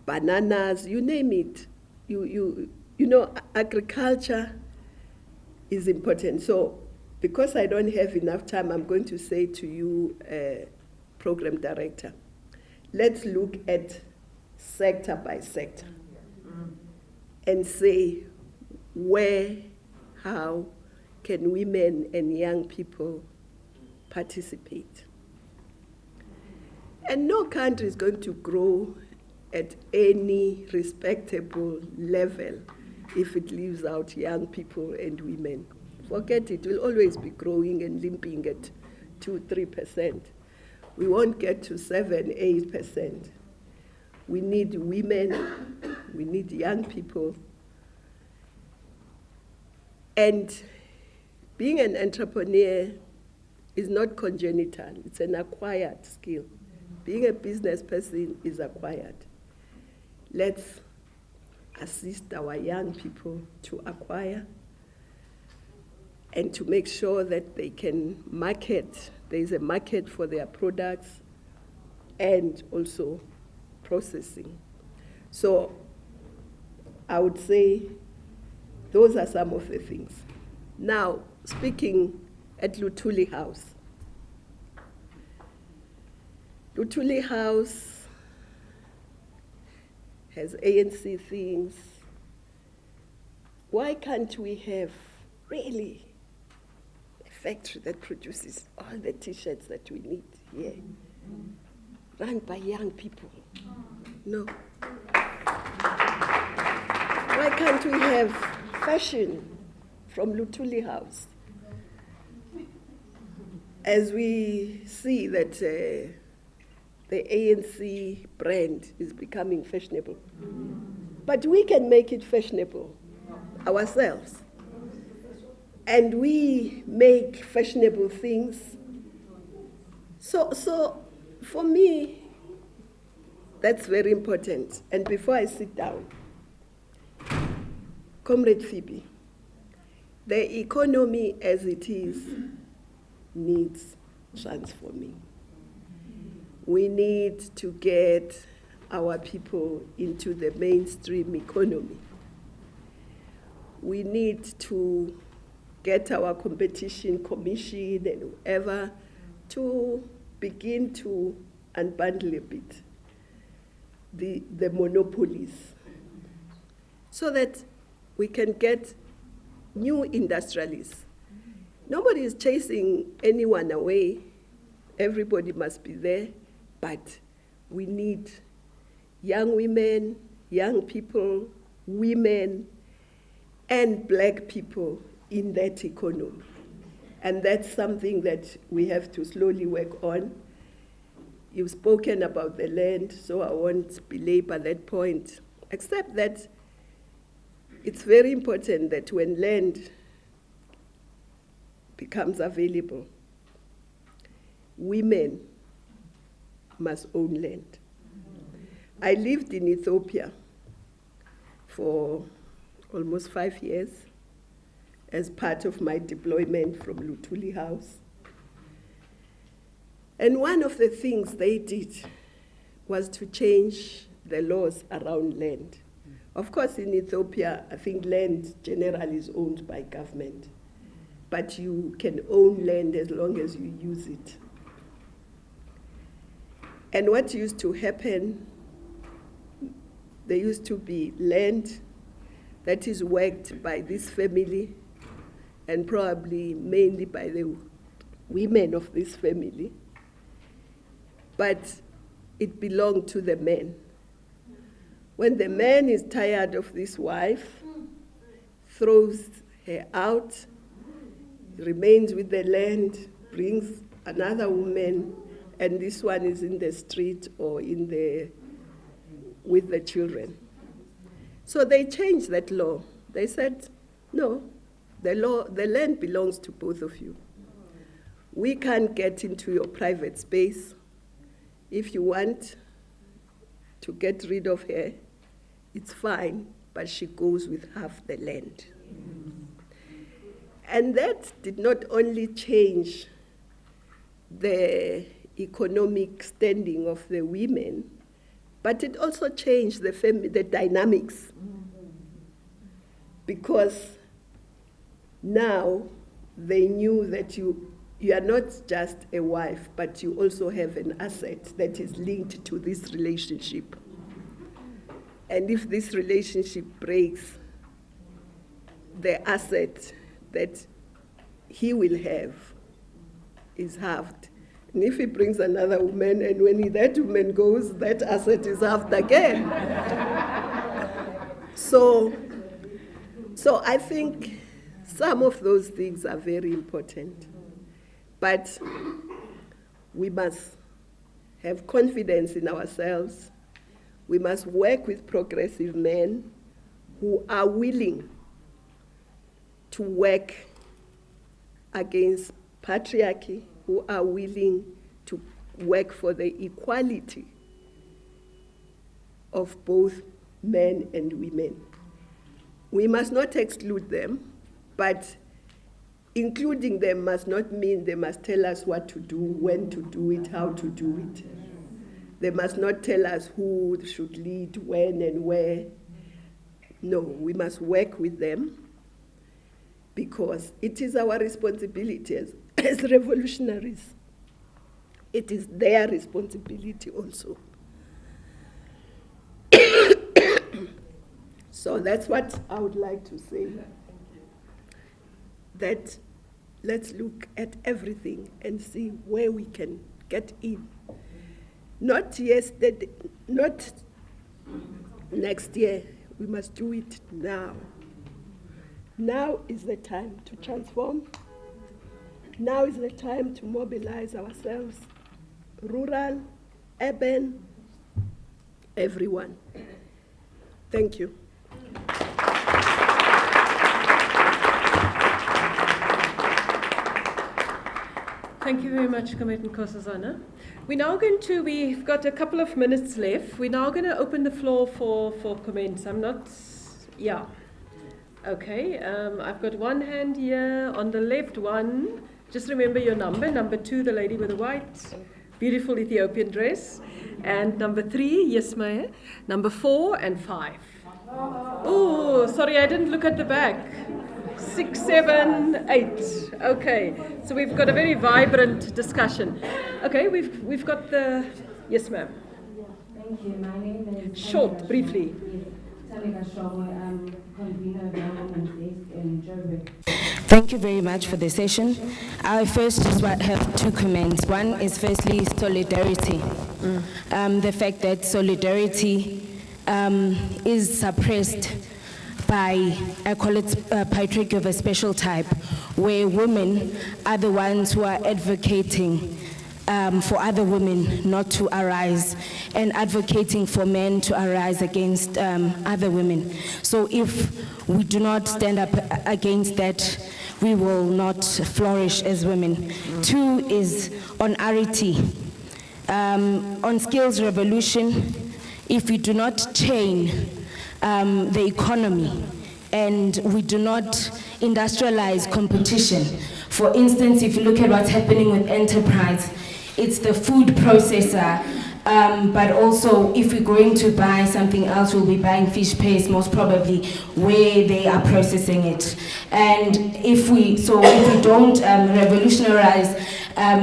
Bananas, you name it. You know, agriculture is important. So because I don't have enough time, I'm going to say to you, Program Director, let's look at sector by sector and say where, how can women and young people participate. And no country is going to grow at any respectable level if it leaves out young people and women Forget it. We'll always be growing and limping at 2-3%. We won't get to 7-8%. We need women, we need young people. And being an entrepreneur is not congenital, it's an acquired skill. Being a business person is acquired. Let's assist our young people to acquire and to make sure that they can market, there is a market for their products, and also processing. So I would say those are some of the things. Now, speaking at Luthuli House. Luthuli House has ANC things. Why can't we have really a factory that produces all the t-shirts that we need here, run by young people? No. Why can't we have fashion from Luthuli House? As we see that the ANC brand is becoming fashionable, but we can make it fashionable ourselves. And we make fashionable things. So for me, that's very important. And before I sit down, Comrade Phoebe, the economy as it is needs transforming. We need to get our people into the mainstream economy. We need to get our competition commission and whoever to begin to unbundle a bit the monopolies so that we can get new industrialists. Nobody is chasing anyone away. Everybody must be there, but we need young women, young people, women, and black people in that economy. And that's something that we have to slowly work on. You've spoken about the land, so I won't belabor that point, except that it's very important that when land becomes available, women must own land. I lived in Ethiopia for almost 5 years as part of my deployment from Luthuli House. And one of the things they did was to change the laws around land. Of course, in Ethiopia, I think land generally is owned by government, but you can own land as long as you use it. And what used to happen, there used to be land that is worked by this family and probably mainly by the women of this family, but it belonged to the men. When the man is tired of this wife, throws her out, remains with the land, brings another woman, and this one is in the street or with the children. So they changed that law. They said, no, the land belongs to both of you. We can't get into your private space. If you want to get rid of her, it's fine, but she goes with half the land. And that did not only change the economic standing of the women, but it also changed the dynamics. Because now they knew that you are not just a wife, but you also have an asset that is linked to this relationship. And if this relationship breaks, the asset that he will have is halved. And if he brings another woman, and when that woman goes, that asset is halved again. So I think Some of those things are very important. But we must have confidence in ourselves. We must work with progressive men who are willing to work against patriarchy, who are willing to work for the equality of both men and women. We must not exclude them, but including them must not mean they must tell us what to do, when to do it, how to do it. They must not tell us who should lead, when and where. No, we must work with them because it is our responsibility as revolutionaries. It is their responsibility also. So that's what I would like to say. That let's look at everything and see where we can get in. Not yesterday, not next year. We must do it now. Now is the time to transform. Now is the time to mobilize ourselves. Rural, urban, everyone. Thank you. Thank you very much, Comrade Nkosazana. We've got a couple of minutes left. We're now going to open the floor for comments. Okay, I've got one hand here, on the left one. Just remember your number 2, the lady with the white, beautiful Ethiopian dress. And number 3, yes, Maya. Number 4 and 5. Oh, sorry, I didn't look at the back. 6, 7, 8. Okay, so we've got a very vibrant discussion. Okay, we've got the... Yes, ma'am. Yeah, thank you. My name is... Short, briefly. I'm convener of the Women's Desk in Joburg. Thank you very much for the session. I first just have 2 comments. One is firstly solidarity. The fact that solidarity is suppressed by, I call it patriarchy of a special type, where women are the ones who are advocating for other women not to arise and advocating for men to arise against other women. So if we do not stand up against that, we will not flourish as women. 2 is on RET. On skills revolution, if we do not chain the economy and we do not industrialize competition. For instance, if you look at what's happening with enterprise, it's the food processor, but also if we're going to buy something else, we'll be buying fish paste most probably where they are processing it. And if we don't revolutionize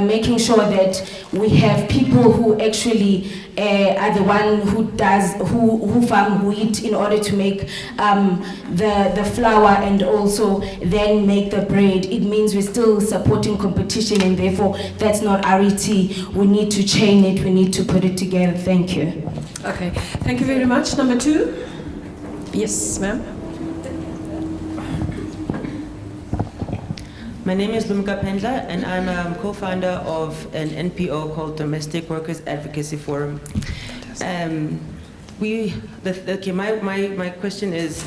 making sure that we have people who actually are the one who farm wheat in order to make the flour and also then make the bread. It means we're still supporting competition, and therefore that's not RET. We need to chain it, we need to put it together. Thank you. Okay, thank you very much. Number 2. Yes, ma'am. My name is Lumka Pendla, and I'm a co-founder of an NPO called Domestic Workers Advocacy Forum. My question is,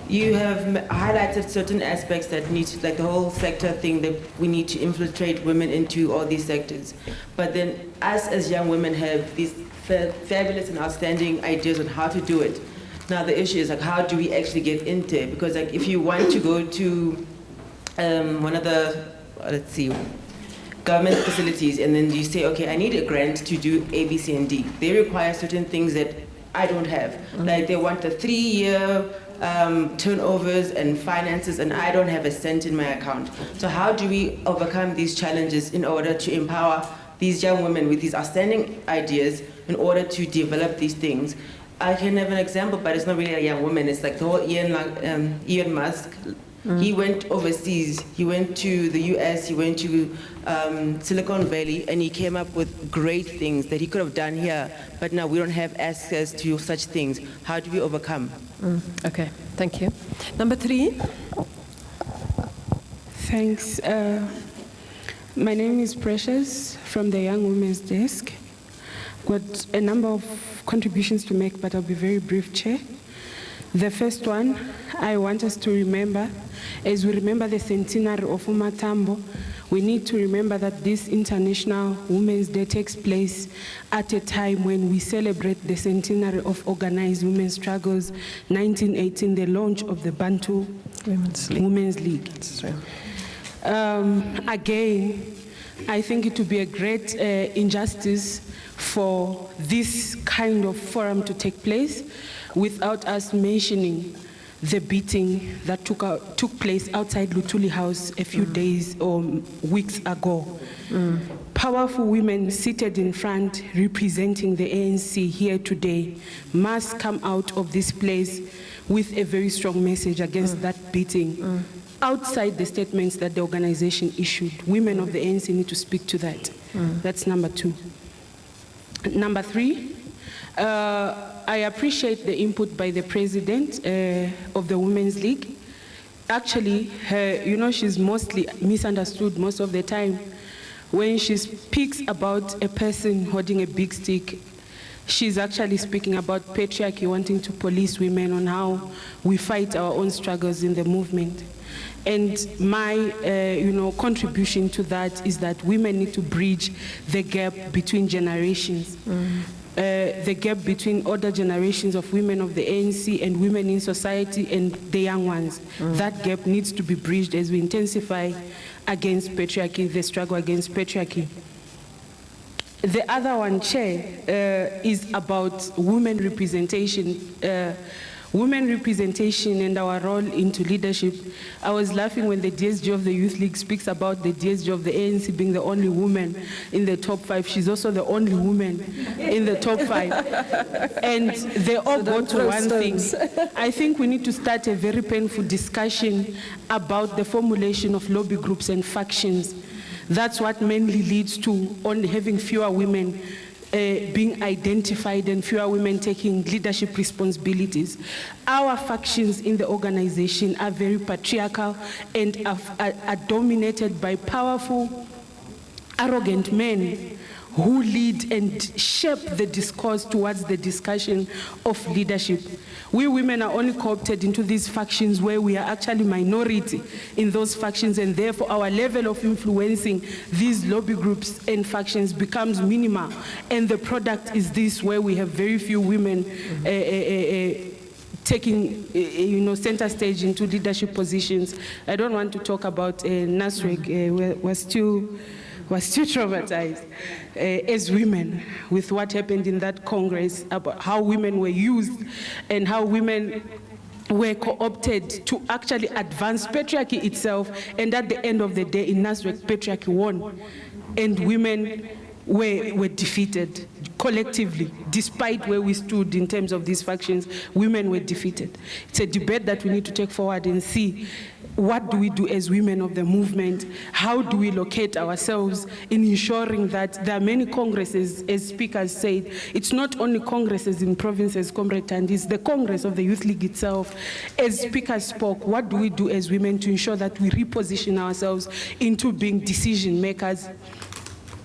you have highlighted certain aspects that need to, like the whole sector thing, that we need to infiltrate women into all these sectors. But then us as young women have these fabulous and outstanding ideas on how to do it. Now the issue is, like, how do we actually get into it? Because, like, if you want to go to one of the, government facilities, and then you say, okay, I need a grant to do A, B, C, and D. They require certain things that I don't have. Like, they want a 3-year turnovers and finances, and I don't have a cent in my account. So how do we overcome these challenges in order to empower these young women with these outstanding ideas in order to develop these things? I can have an example, but it's not really a young woman. It's like the whole Elon Musk. He went overseas, he went to the US, he went to Silicon Valley, and he came up with great things that he could have done here, but now we don't have access to such things. How do we overcome? Okay, thank you. Number 3. Thanks. My name is Precious from the Young Women's Desk. Got a number of contributions to make, but I'll be very brief, Chair. The first one, I want us to remember, as we remember the centenary of Umatambo, we need to remember that this International Women's Day takes place at a time when we celebrate the centenary of organized women's struggles, 1918, the launch of the Bantu Women's League. Again, I think it would be a great injustice for this kind of forum to take place without us mentioning the beating that took place outside Luthuli House a few days or weeks ago. Powerful women seated in front representing the ANC here today must come out of this place with a very strong message against that beating. Outside the statements that the organization issued, women of the ANC need to speak to that. That's number two. Number three, I appreciate the input by the president of the Women's League. Actually, she's mostly misunderstood most of the time. When she speaks about a person holding a big stick, she's actually speaking about patriarchy wanting to police women on how we fight our own struggles in the movement. And my contribution to that is that women need to bridge the gap between generations. The gap between older generations of women of the ANC and women in society and the young ones. That gap needs to be bridged as we intensify against patriarchy, the struggle against patriarchy. The other one, Chair, is about women representation. Women representation and our role into leadership. I was laughing when the DSG of the Youth League speaks about the DSG of the ANC being the only woman in the top 5. She's also the only woman in the top 5. And they all go to one thing. I think we need to start a very painful discussion about the formulation of lobby groups and factions. That's what mainly leads to only having fewer women being identified and fewer women taking leadership responsibilities. Our factions in the organization are very patriarchal and are dominated by powerful, arrogant men who lead and shape the discourse towards the discussion of leadership. We women are only co-opted into these factions where we are actually minority in those factions, and therefore our level of influencing these lobby groups and factions becomes minimal. And the product is this, where we have very few women taking center stage into leadership positions. I don't want to talk about Nasrek, was still traumatized as women with what happened in that Congress, about how women were used and how women were co-opted to actually advance patriarchy itself. And at the end of the day, in Nasrek, patriarchy won. And women were defeated collectively. Despite where we stood in terms of these factions, women were defeated. It's a debate that we need to take forward and see, what do we do as women of the movement? How do we locate ourselves in ensuring that there are many congresses, as speakers said, it's not only congresses in provinces, Comrade Tandi, it's the Congress of the Youth League itself. As speakers spoke, what do we do as women to ensure that we reposition ourselves into being decision makers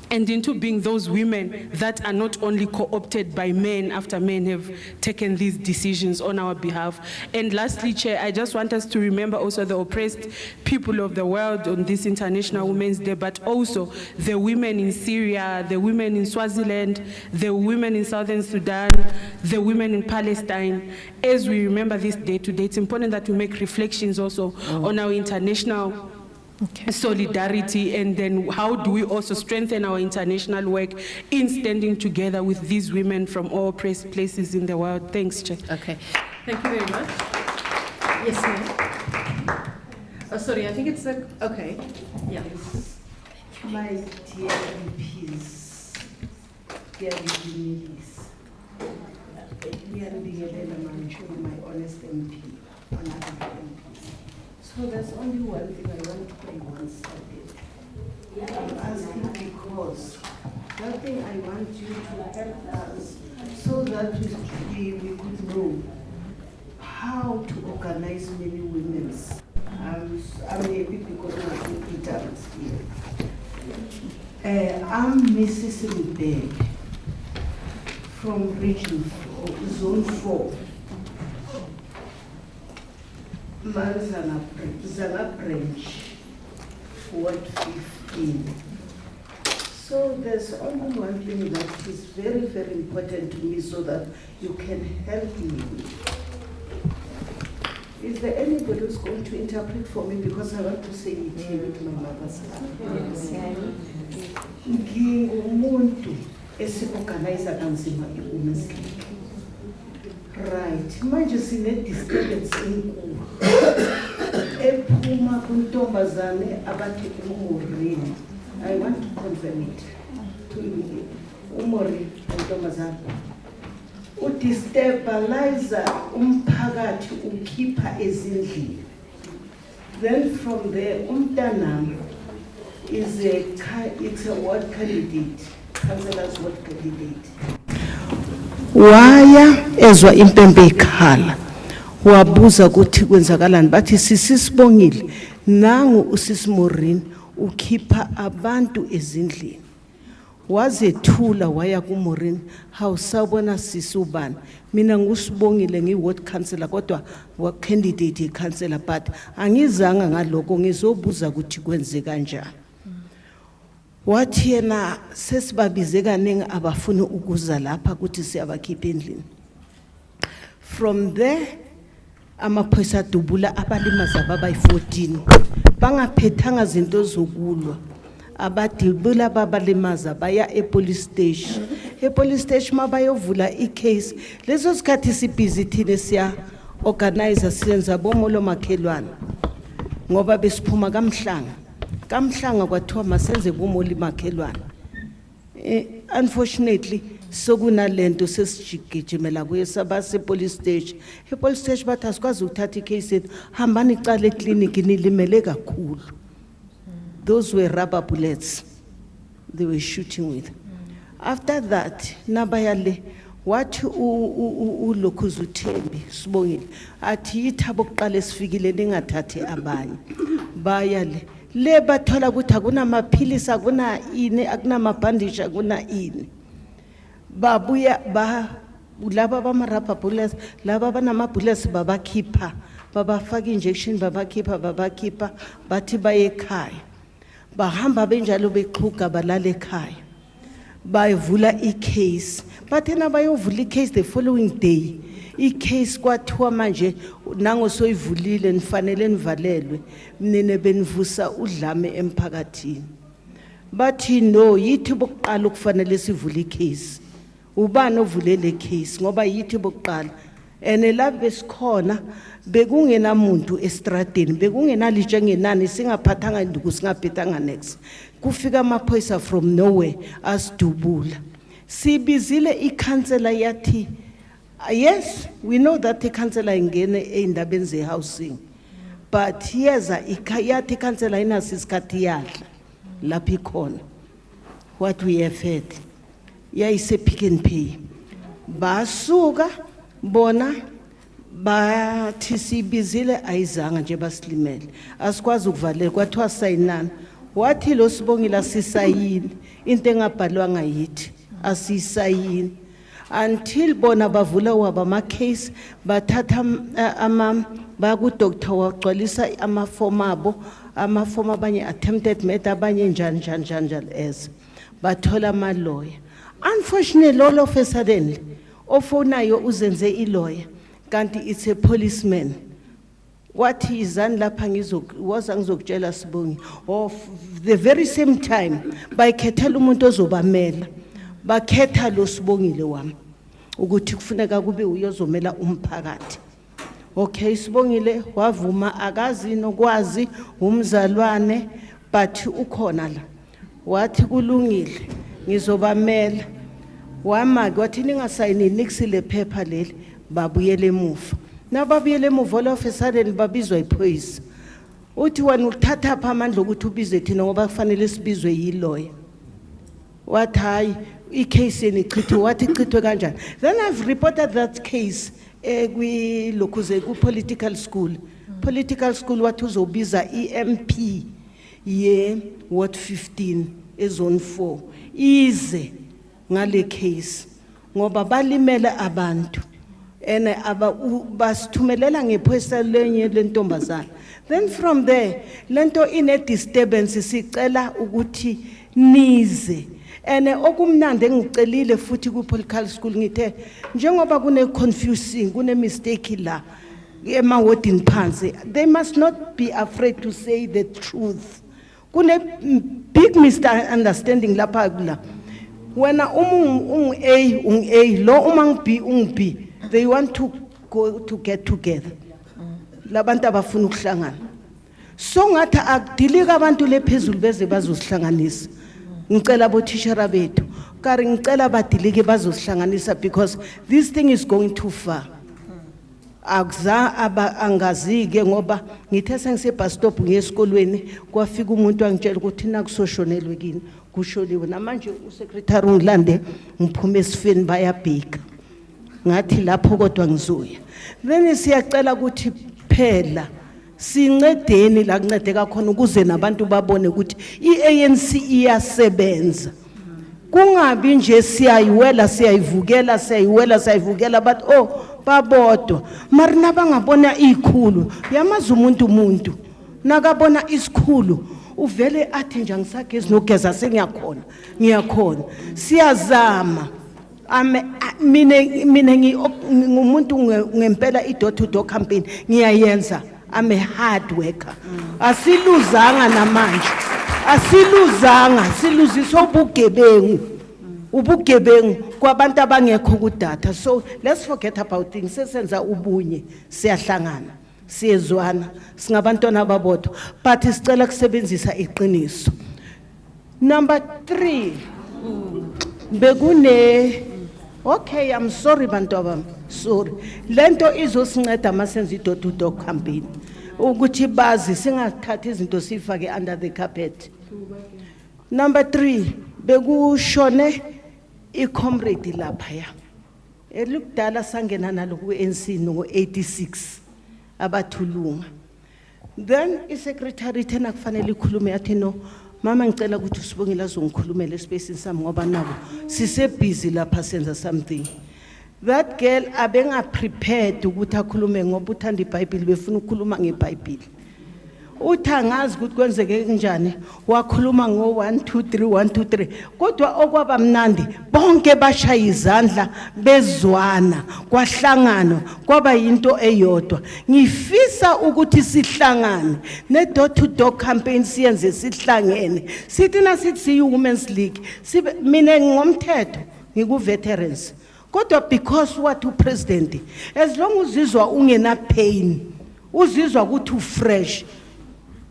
and into being those women that are not only co-opted by men after men have taken these decisions on our behalf. And lastly, Chair, I just want us to remember also the oppressed people of the world on this International Women's Day, but also the women in Syria, the women in Swaziland, the women in Southern Sudan, the women in Palestine. As we remember this day today, it's important that we make reflections also on our international solidarity, and then how do we also strengthen our international work in standing together with these women from all places in the world. Thanks, Chair. Okay, thank you very much. Yes, ma'am. Oh, sorry, I think it's the, okay, yeah. My dear MPs, dear ladies, my honest MP, honorable MPs. So there's only one thing I want to play once I did. I'm asking because that thing I want you to help us so that we could know how to organize many women's. I'm happy because I'm Mrs. Mbeg from Region 4, Zone 4. Zana Branch, Ward 15. So there's only one thing that is very, very important to me so that you can help me. Is there anybody who's going to interpret for me because I want to say it here with my mother's tongue? Ngingumuntu esi-organizer kanzima i-Women's League. Right, manje sine-disturbance enkulu ephuma kuntombazane abathi uMorini. I want to confirm it to you. Umorini untombazane udestabilize umphakathi ukhipha ezindlini. Then from there umntanami it's a ward candidate, councillor's ward candidate. Waya ezwa impembe ekhala wabuza ukuthi kwenzakalani, bathi sisibongile nangu usisi Morini ukhipha abantu ezindlini. Wazethula waya kuMorini, hawusabona sisi ubani, mina ngusibongile ngiward councillor kodwa wa candidate ye-councillor, but angizanga ngaloko ngizobuza ukuthi kwenze kanjani. Wathi yena sesibabize kaningi abafuna ukuza lapha ukuthi siyabakhipha endlini. From there amaphoyisa adubula abalimaza abayi-14 bangaphethanga zinto zokulwa. Abadibula babalimaza baya e-police station. E-police station mabayovula i-case. Leso sikhathi sibhizi thina siya organizer siyenza bomolo makhelwane. Ngoba besiphuma kamhlanga. Kamhlanga kwathiwa masenze bomoli makhelwane. Unfortunately sokunalento sesijigijimela kuye sabase police station. E-police station bathi asikwazi ukuthatha i-case yethu, hambani icala eclinic nilimele kakhulu. Those were rubber bullets they were shooting with. After that, nabayale, wathi uLokhuzi uThembi sibongile athi ithabo kuqala esifikile ningathathe abanye. Bayale le bathola ukuthi akunamaphilisi akuna ini akunamabhandisha akuna ini. Babuya laba bama-rubber bullets laba banama-bullets babakhipha babafaka injection babakhipha bathi baye ekhaya. Bahamba benjalo beqhuga balala ekhaya. Bayivula i-case. But yena bayovula i-case the following day. I-case kwathiwa manje nango soyivulile nifanele nivalelwe nine benivusa udlame emphakathini. Bathi no yithi bokuqala ukufanele sivule i-case. Ubani ovule le case ngoba yithi bokuqala. Ene la besikhona bekungena muntu estradeni bekungena litshe ngenani singaphathanga induku singaphethanga next. Kufika amaphoyisa from nowhere asidubula. Sibizile i-councillor yathi yes, we know that the councillor ingene eindabeni ze-housing, but yeza yathi i-councillor inaso isikhathi yadla lapha ikhona. What we have heard yayise Pick n Pay basuka bona bathi sibizile ayizanga nje basilimele asikwazi ukuvalela kwathiwa sayinana. Wathi lo Sibongile asisayini into engabhalwanga yithi asisayini until bona bavula waba ama-case bathatha baku-doctor wagcwalisa amafomu abo amafomu abanye attempted murder abanye njani as bathola ama-lawyer. Unfortunately all of a sudden ofonayo uzenze i-lawyer kanti it's a policeman. Wathi izani lapha ngizokutshela Sibongi of the very same time bayikhethela umuntu ozobamela bakhetha lo Sibongile wami ukuthi kufuneka kube uyozomela umphakathi. Okay, Sibongile wavuma akazi nokwazi umzalwane but ukhona la. Wathi kulungile ngizobamela. Wama-ke wathi ningasayini nikusile phepha leli babuyele emuva. Nababuyele emuva all of a sudden babizwa iphoyisa. Uthi wena uthatha pha amandla ukuthi ubize thina ngoba kufanele sibizwe yi-lawyer. Wathi hayi i-case yeni ichithwe. Wathi ichithwe kanjani? Then I've reported that case kwi-Lokhuze ku-political school. Political school wathi uzobiza i-MP ye Ward 15 ezone 4 ize ngale case ngoba balimela abantu ene basithumelela ngephwesa lenye lentombazana. Then from there lento ine disturbance sicela ukuthi nize ene okumnandi engicelile futhi ku political school ngithe njengoba kune confusing kune mistake la emawodini phansi, they must not be afraid to say the truth. Kune big misunderstanding lapha kula. Wena A, lo B, they want to go to get together. Labantu abafuna ukuhlangana. So ngathi akudilika abantu lephezulu beze bazosihlanganisa. Ngicela bothishara bethu, kari ngicela badilike bazosihlanganisa because this thing is going too far. Angazike ngoba ngithe sengise bus stop ngesikolweni kwafika umuntu angitshela ukuthi nakusoshonelwe kini kusholiwe namanje usecretary ungilande ngiphume esifeni bayabhika ngathi lapho kodwa ngizoya. Then siyacela ukuthi phela sincedeni la kuncedeka khona ukuze nabantu babone ukuthi iANC iyasebenza. Kungabi nje siyayivukela but babodwa marina bangabona ikhulu yamazi umuntu nakabona isikhulu uvele athi nje ngisagezi nogeza sengiyakhona siyazama mina ngumuntu ngempela i-door to door campaign ngiyayenza. I'm a hard worker. Asiluzanga namanje. Siluzisa ubugebengu kwabantu abangekho kudata. So let's forget about things. Sesenza ubunye, siyahlangana, siyezwana, singabantwana ababodwa, but sicela kusebenzisa iqiniso. Number 3. Begune okay, I'm sorry bantwana, sorry. Lento izosinceda masenza i-door to door campaign. Ukuthi bazi singathatha izinto sifake under the carpet. Number 3, bekushone i-comrade lapha ya. Elukudala sangena nalo ku-ANC ngo-86 abathulunga. Then i-secretary thena kufanele ikhulume yathi no mama ngicela ukuthi usibongela azongikhulumela espaceini sami ngoba nabo sise busy lapha senza something. That girl abenga prepared ukuthi akhulume ngoba uthanda iBhayibheli befuna ukukhuluma ngeBhayibheli. Uthangazi ukuthi kwenzeke kanjani wakhuluma ngo 1 2 3 kodwa okwaba mnandi bonke bashaya izandla bezwana kwahlangana kwaba into eyodwa. Ngifisa ukuthi sihlangane ne door to door campaign siyenze sihlangene sithi nasithi Women's League mina ngomthetho ngiku veterans kodwa because what president as long uzizwa ungena pain uzizwa ukuthi fresh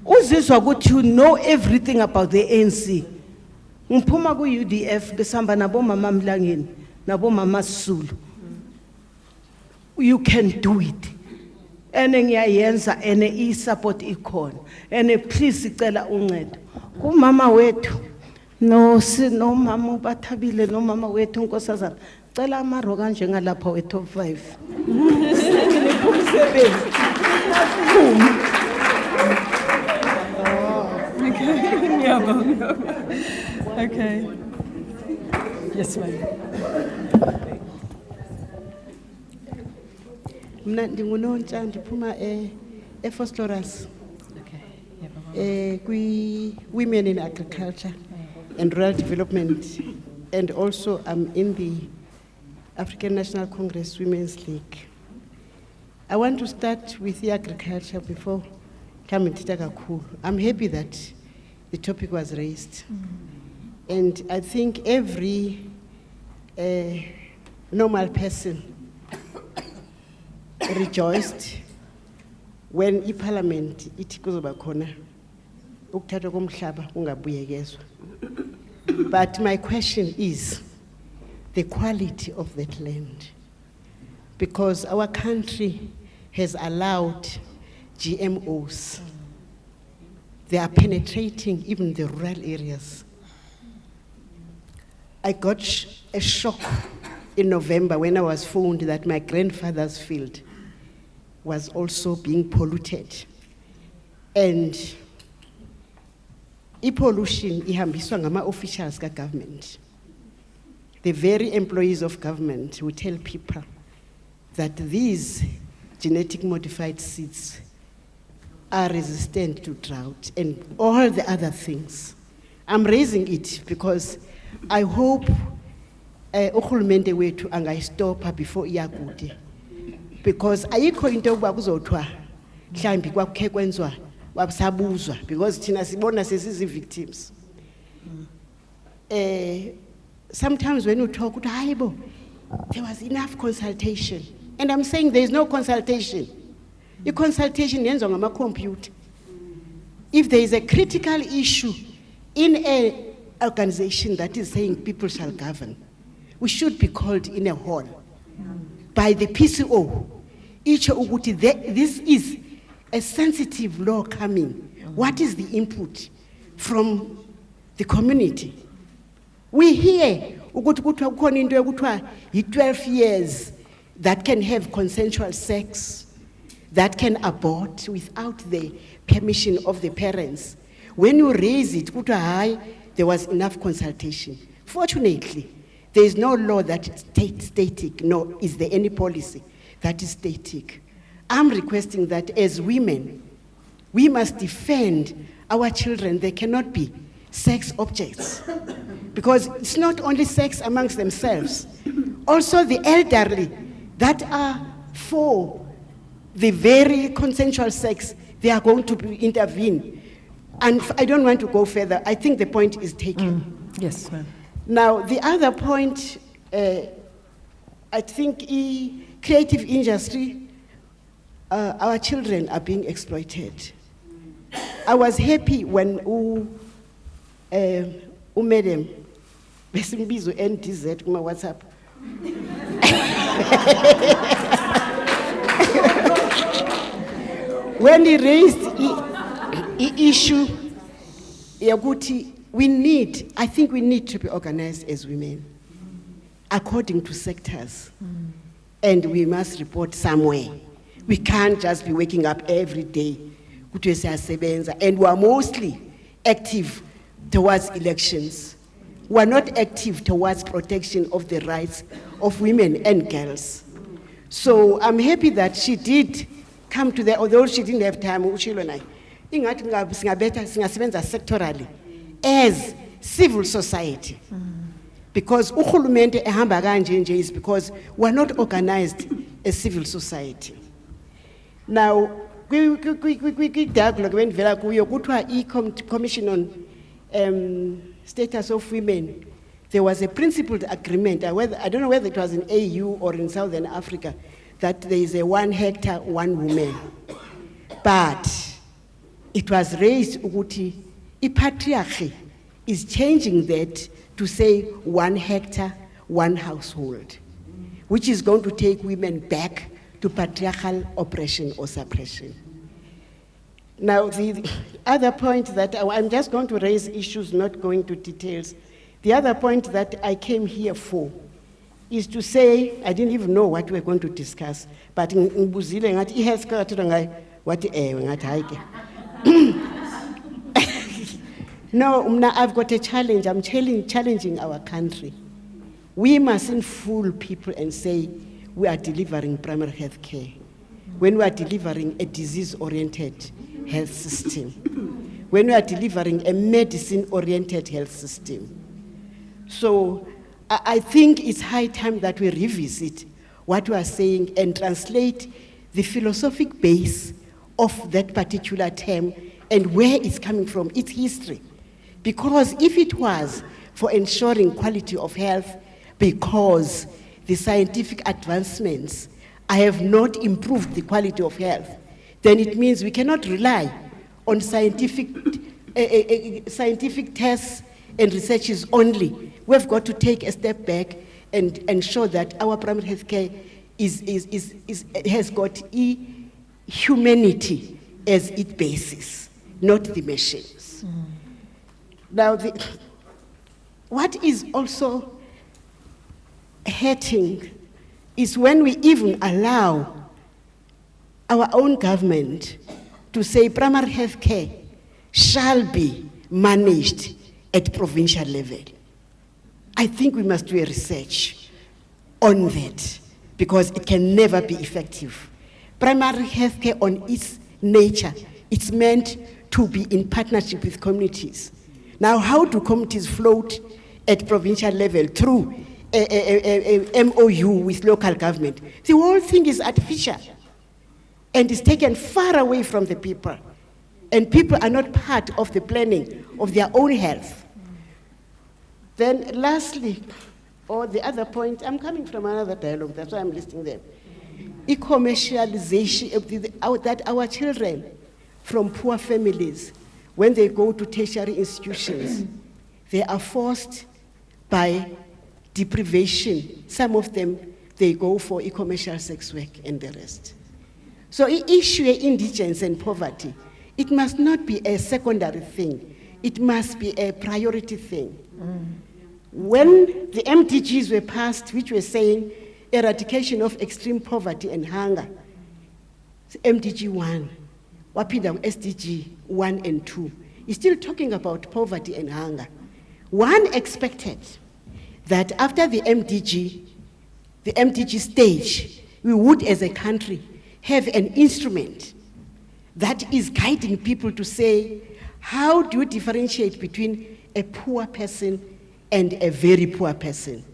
uzizwa ukuthi you know everything about the ANC. Ngiphuma ku UDF besamba nabo mama Mlangeni nabo mama Sulu. You can do it. Ene ngiyayenza ene i-support ikhona. Ene please sicela uncedo. Kumama wethu no mama ubathabile no mama wethu unkosazana. Cela amaro kanje ngalapha we top 5. Okay. Yes, ma'am. Mna ndingunontsha ndiphuma eFosloras. Okay. Women in Agriculture and Rural Development, and also I'm in the African National Congress Women's League. I want to start with the agriculture before coming to Takakulu. I'm happy that the topic was raised. And I think every normal person rejoiced when iParliament ithi kuzoba khona ukuthathwa komhlaba ungabuyekezwa. But my question is the quality of that land, because our country has allowed GMOs. They are penetrating even the rural areas. I got a shock in November when I was phoned that my grandfather's field was also being polluted. And i-pollution ihambiswa ngama-officials ka-government. The very employees of government who tell people that these genetic modified seeds are resistant to drought and all the other things. I'm raising it because I hope urhulumente wethu angayistopha before iyakude, because ayikho into yokuba kuzothiwa mhlambi kwakukhe kwenzwa wabusabuzwa, because thina sibona sesizi-victims. Sometimes when you talk, there was enough consultation. And I'm saying there is no consultation. The consultation yenzwa ngama-computer. If there is a critical issue in an organization that is saying people shall govern, we should be called in a hall by the PCO. This is a sensitive law coming. What is the input from the community? We hear 12 years that can have consensual sex, that can abort without the permission of the parents. When you raise it, there was enough consultation. Fortunately, there is no law that is static, nor is there any policy that is static. I'm requesting that as women, we must defend our children. They cannot be sex objects. Because it's not only sex amongst themselves, also the elderly that are for the very consensual sex, they are going to intervene. And I don't want to go further. I think the point is taken. Yes, ma'am. Now, the other point, I think creative industry, our children are being exploited. I was happy when madam, besimbizo NTZ kuma WhatsApp. When he raised the issue, I think we need to be organized as women, according to sectors. And we must report somewhere. We can't just be waking up every day. And we are mostly active towards elections. We are not active towards protection of the rights of women and girls. So I'm happy that she did come to there, although she didn't have time. Sectorally as civil society. Because urhulumente ehamba kanje is because we're not organized as civil society. Now, Commission on Status of Women, there was a principled agreement. I don't know whether it was in AU or in Southern Africa, that there is a 1 hectare, 1 woman. But it was raised, patriarchy is changing that to say 1 hectare, 1 household, which is going to take women back to patriarchal oppression or suppression. Now, the other point that I'm just going to raise issues, not going to details. The other point that I came here for is to say, I didn't even know what we're going to discuss, but no, I've got a challenge. I'm challenging our country. We mustn't fool people and say we are delivering primary health care when we are delivering a disease-oriented health system, when we are delivering a medicine-oriented health system. So I think it's high time that we revisit what we are saying and translate the philosophic base of that particular term and where it's coming from, its history. Because if it was for ensuring quality of health, because the scientific advancements have not improved the quality of health, then it means we cannot rely on scientific tests and researches only. We've got to take a step back and ensure that our primary health care has got humanity as its basis, not the machines. Now, what is also hurting is when we even allow our own government to say primary health care shall be managed at provincial level. I think we must do a research on that because it can never be effective. Primary healthcare on its nature, it's meant to be in partnership with communities. Now, how do communities float at provincial level through a MOU with local government? The whole thing is artificial and is taken far away from the people. And people are not part of the planning of their own health. Then lastly, or the other point, I'm coming from another dialogue, that's why I'm listing them. E-commercialization, that our children from poor families, when they go to tertiary institutions, they are forced by deprivation. Some of them, they go for e-commercial sex work and the rest. So the issue of indigence and poverty, it must not be a secondary thing. It must be a priority thing. When the MDGs were passed, which were saying eradication of extreme poverty and hunger, MDG 1, wapinda SDG 1 and 2, is still talking about poverty and hunger. One expected that after the MDG stage, we would as a country have an instrument that is guiding people to say, how do you differentiate between a poor person and a very poor person,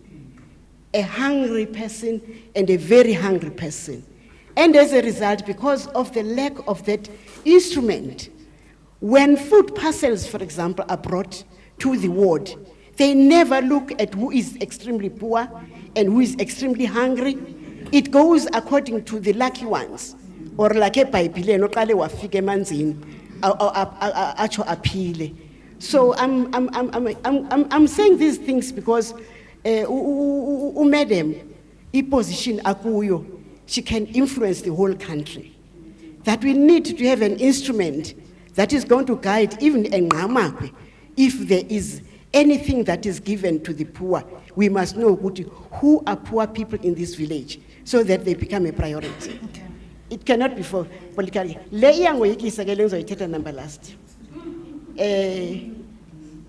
a hungry person and a very hungry person? And as a result, because of the lack of that instrument, when food parcels, for example, are brought to the ward, they never look at who is extremely poor and who is extremely hungry. It goes according to the lucky ones. Or like a Bible, no kale wafike manzini, acho apile. So I'm saying these things because madam, position akuyo, she can influence the whole country. That we need to have an instrument that is going to guide even Enqamakwe. If there is anything that is given to the poor, we must know who are poor people in this village so that they become a priority. Okay. It cannot be for politically. Number last.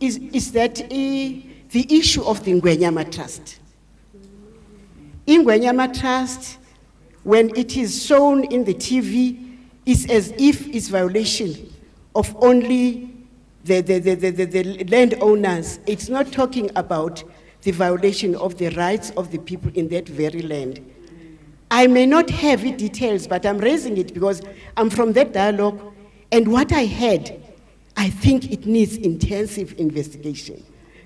Is that the issue of the Ngwenyama Trust. In Ngwenyama Trust, when it is shown in the TV, it's as if it's violation of only the landowners. It's not talking about the violation of the rights of the people in that very land. I may not have the details, but I'm raising it because I'm from that dialogue, and what I heard, I think it needs intensive investigation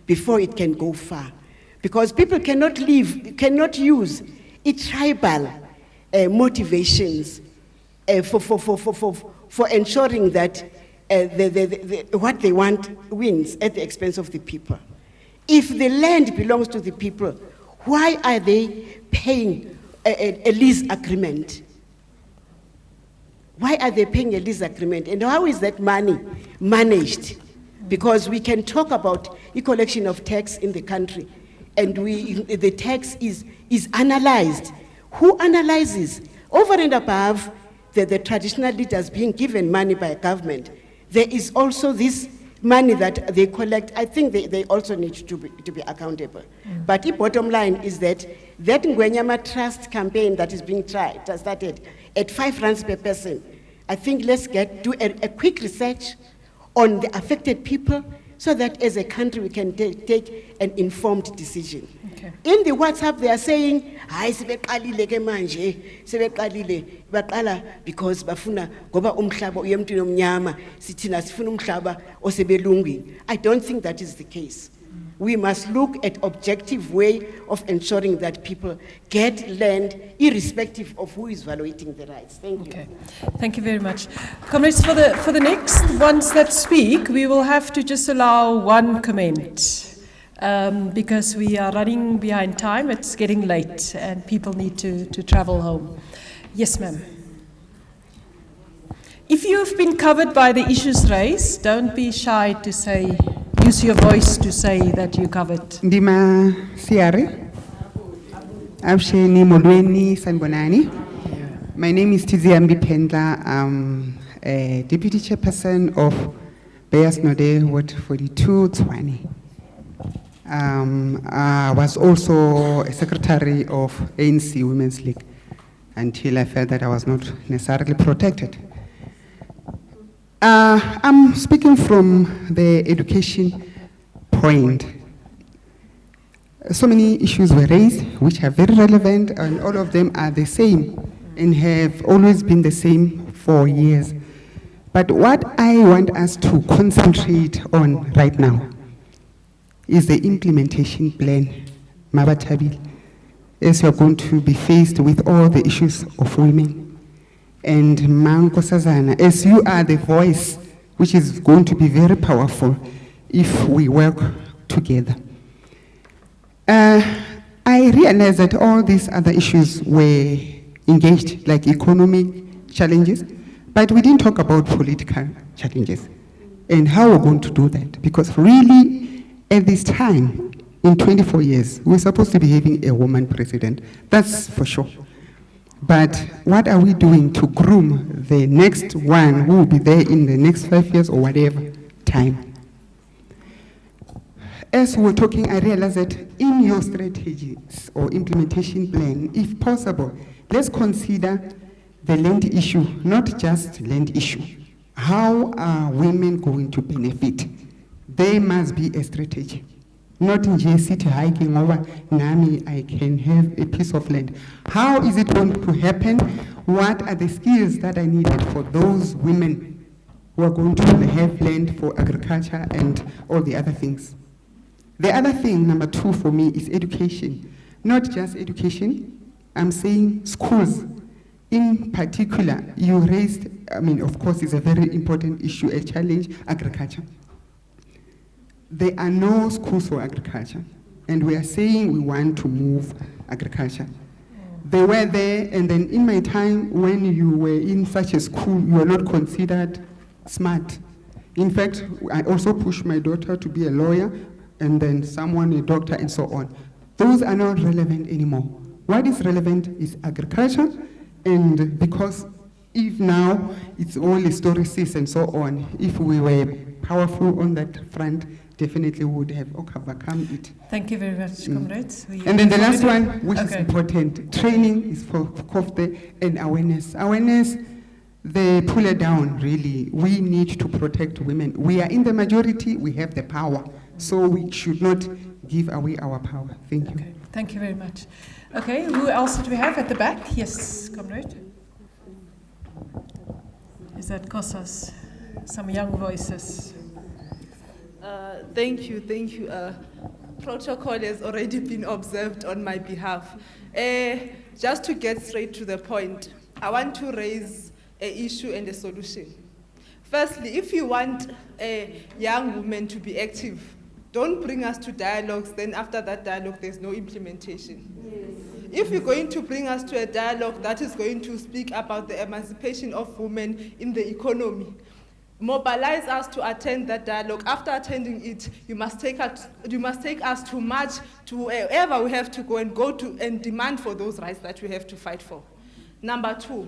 before it can go far. Because people cannot use tribal motivations for ensuring that what they want wins at the expense of the people. If the land belongs to the people, why are they paying a lease agreement? Why are they paying a lease agreement? And how is that money managed? Because we can talk about the collection of tax in the country, and the tax is analyzed. Who analyzes? Over and above the traditional leaders being given money by government, there is also this money that they collect. I think they also need to be accountable. But the bottom line is that Ngwenyama Trust campaign that is being started at 5 rands per person, I think let's do a quick research on the affected people so that as a country we can take an informed decision. Okay. In the WhatsApp they are saying, hayi sebeqalile ke manje, sebeqalile baqala because bafuna ngoba umhlaba uyemntwini omnyama sithina sifuna umhlaba osebelungwini. I don't think that is the case. We must look at objective way of ensuring that people get land irrespective of who is evaluating the rights. Thank you. Okay. Thank you very much. Comrades, for the next ones that speak, we will have to just allow one comment because we are running behind time. It's getting late and people need to travel home. Yes, ma'am. If you've been covered by the issues raised, don't be shy to say, use your voice to say that you covered. Ndima Siari. Absheni Modweni Sanbonani. My name is Tiziambi Pendla. I'm a deputy chairperson of Beasnode, Ward 42, Tshwane. I was also a secretary of ANC Women's League until I felt that I was not necessarily protected. I'm speaking from the education point. So many issues were raised which are very relevant, and all of them are the same and have always been the same for years. But what I want us to concentrate on right now is the implementation plan, Mabatabil, as you are going to be faced with all the issues of women. And Manko Sazana, as you are the voice, which is going to be very powerful if we work together. I realize that all these other issues were engaged, like economic challenges, but we didn't talk about political challenges and how we're going to do that. Because really, at this time, in 24 years, we're supposed to be having a woman president. That's for sure. But what are we doing to groom the next one who will be there in the next 5 years or whatever time? As we were talking, I realized that in your strategies or implementation plan, if possible, let's consider the land issue, not just land issue. How are women going to benefit? There must be a strategy. Not in just city hiking over, Nami, I can have a piece of land. How is it going to happen? What are the skills that are needed for those women who are going to have land for agriculture and all the other things? The other thing, number 2 for me, is education. Not just education, I'm saying schools. In particular, you raised, of course, it's a very important issue, a challenge, agriculture. There are no schools for agriculture, and we are saying we want to move agriculture. They were there, and then in my time when you were in such a school, you were not considered smart. In fact, I also pushed my daughter to be a lawyer, and then someone a doctor, and so on. Those are not relevant anymore. What is relevant is agriculture, and because if now it's all historicis and so on, if we were powerful on that front, definitely would have overcome it. Thank you very much, comrades. And then the last one, which is important, training is for COFTE and awareness. Awareness, they pull it down, really. We need to protect women. We are in the majority, we have the power. So we should not give away our power. Thank you. Okay. Thank you very much. Okay, who else do we have at the back? Yes, comrade. Is that Kosas? Some young voices. Thank you. Protocol has already been observed on my behalf. Just to get straight to the point, I want to raise an issue and a solution. Firstly, if you want a young woman to be active, don't bring us to dialogues, then after that dialogue, there's no implementation. Yes. If you're going to bring us to a dialogue that is going to speak about the emancipation of women in the economy, mobilize us to attend that dialogue. After attending it, you must take us to march to wherever we have to go and demand for those rights that we have to fight for. Number 2,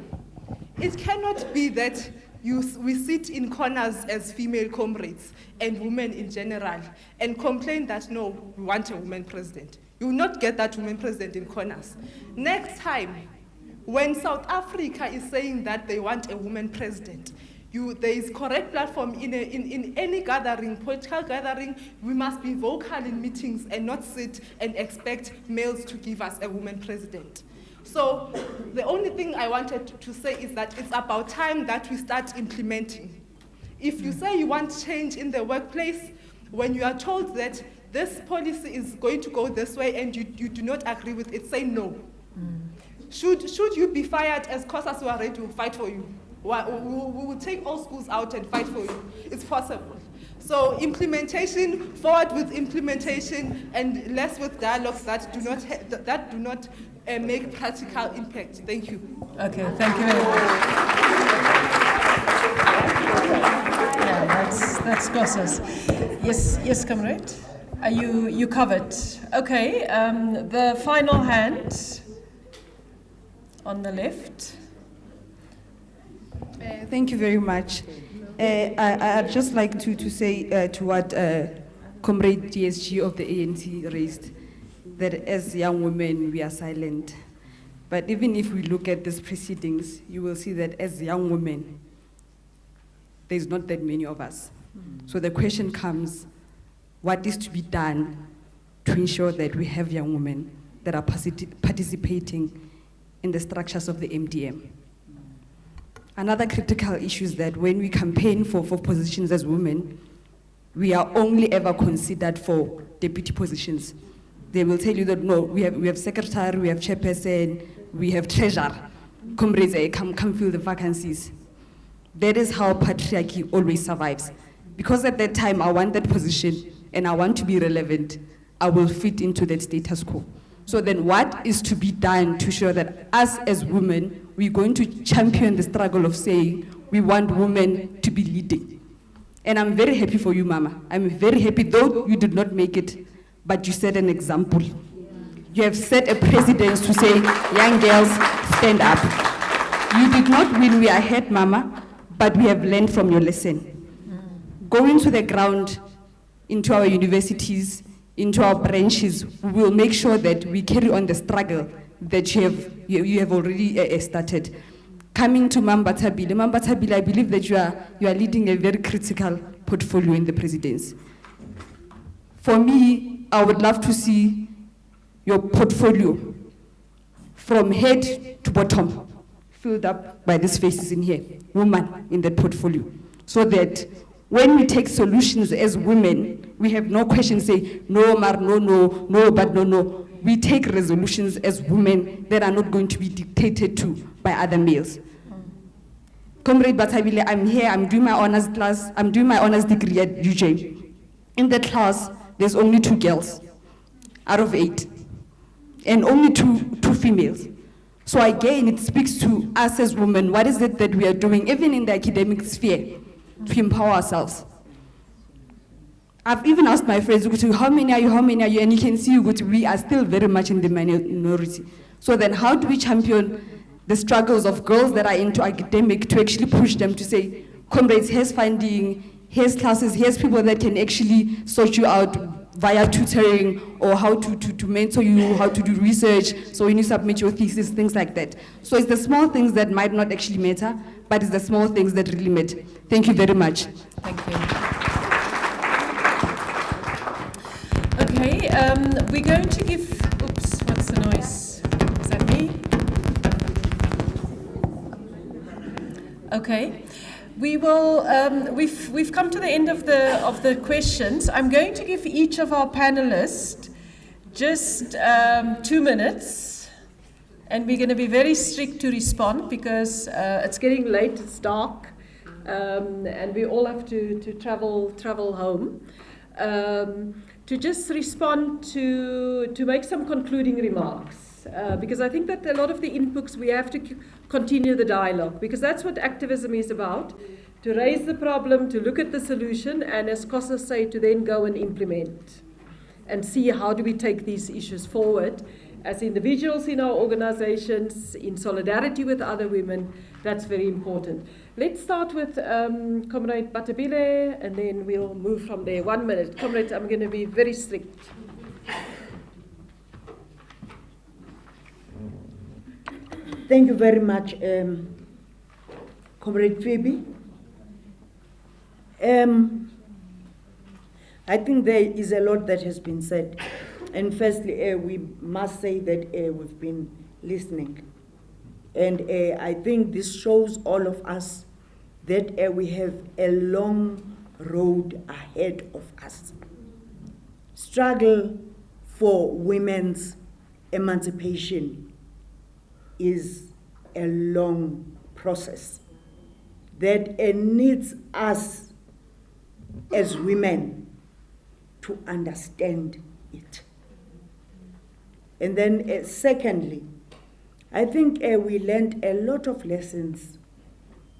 it cannot be that we sit in corners as female comrades and women in general and complain that no, we want a woman president. You will not get that woman president in corners. Next time, when South Africa is saying that they want a woman president, there is correct platform in any gathering, political gathering. We must be vocal in meetings and not sit and expect males to give us a woman president. So the only thing I wanted to say is that it's about time that we start implementing. If you say you want change in the workplace, when you are told that this policy is going to go this way and you do not agree with it, say no. Should you be fired as Kosas who are ready to fight for you? We will take all schools out and fight for you. It's possible. So implementation, forward with implementation, and less with dialogues that do not make practical impact. Thank you. Okay, thank you very much. Yeah, that's Kosas. Yes, comrade. Are you covered? Okay. The final hand on the left. Thank you very much. I'd just like to say to what Comrade DSG of the ANC raised, that as young women we are silent. But even if we look at these proceedings, you will see that as young women, there's not that many of us. So the question comes, what is to be done to ensure that we have young women that are participating in the structures of the MDM? Another critical issue is that when we campaign for positions as women, we are only ever considered for deputy positions. They will tell you that no, we have secretary, we have chairperson, we have treasurer. Comrades, come fill the vacancies. That is how patriarchy always survives. Because at that time I want that position and I want to be relevant, I will fit into that status quo. So then what is to be done to show that us as women, we're going to champion the struggle of saying we want women to be leading. And I'm very happy for you, Mama. I'm very happy, though you did not make it, but you set an example. You have set a precedence to say, young girls, stand up. You did not win, we are ahead, Mama, but we have learned from your lesson. Going to the ground, into our universities, into our branches, we will make sure that we carry on the struggle that you have already started. Coming to Mamba Tabile, I believe that you are leading a very critical portfolio in the presidency. For me, I would love to see your portfolio from head to bottom filled up by these faces in here, women in that portfolio, so that when we take solutions as women, we have no question say, no, Mar, no, but no. We take resolutions as women that are not going to be dictated to by other males. Comrade Batabile, I'm here, I'm doing my honors class, I'm doing my honors degree at UJ. In that class, there's only 2 girls out of 8, and only two females. So again, it speaks to us as women, what is it that we are doing, even in the academic sphere, to empower ourselves. I've even asked my friends, how many are you, and you can see we are still very much in the minority. So then how do we champion the struggles of girls that are into academic to actually push them to say, comrades, here's funding, here's classes, here's people that can actually sort you out via tutoring, or how to mentor you, how to do research, so when you submit your thesis, things like that. So it's the small things that might not actually matter, but it's the small things that really matter. Thank you very much. Thank you. Okay, we're going to give, oops, what's the noise? Is that me? Okay. We will, we've come to the end of the questions. I'm going to give each of our panelists just 2 minutes, and we're going to be very strict to respond because it's getting late, it's dark, and we all have to travel home. To just respond to make some concluding remarks, because I think that a lot of the inputs we have to continue the dialogue, because that's what activism is about, to raise the problem, to look at the solution, and as Kosa said, to then go and implement and see how do we take these issues forward as individuals in our organizations, in solidarity with other women. That's very important. Let's start with Comrade Batabile, and then we'll move from there. 1 minute. Comrade, I'm going to be very strict. Thank you very much, Comrade Phoebe. I think there is a lot that has been said. And firstly, we must say that we've been listening. And I think this shows all of us that we have a long road ahead of us. Struggle for women's emancipation is a long process that needs us as women to understand it. And then secondly, I think we learned a lot of lessons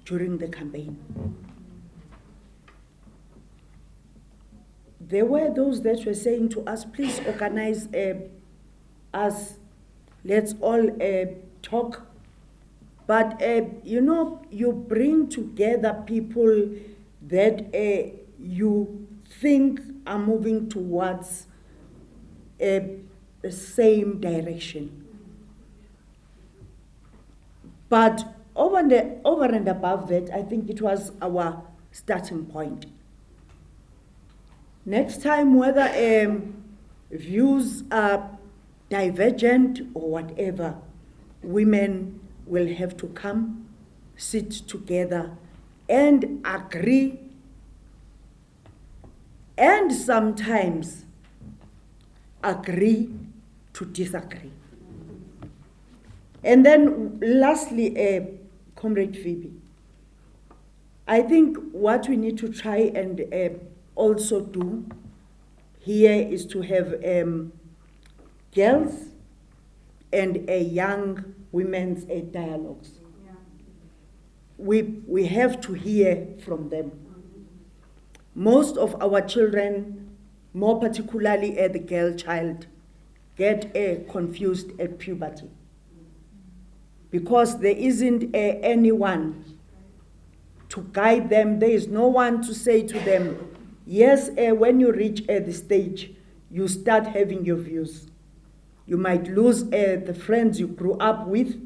during the campaign. There were those that were saying to us, please organize us, let's all talk. But, you know, you bring together people that you think are moving towards the same direction. But over and above that, I think it was our starting point. Next time, whether views are divergent or whatever, women will have to come, sit together, and agree, and sometimes agree to disagree. And then lastly, Comrade Phoebe, I think what we need to try and also do here is to have girls and young women's dialogues. We have to hear from them. Most of our children, more particularly the girl child, get confused at puberty because there isn't anyone to guide them. There is no one to say to them, yes, when you reach the stage, you start having your views. You might lose the friends you grew up with,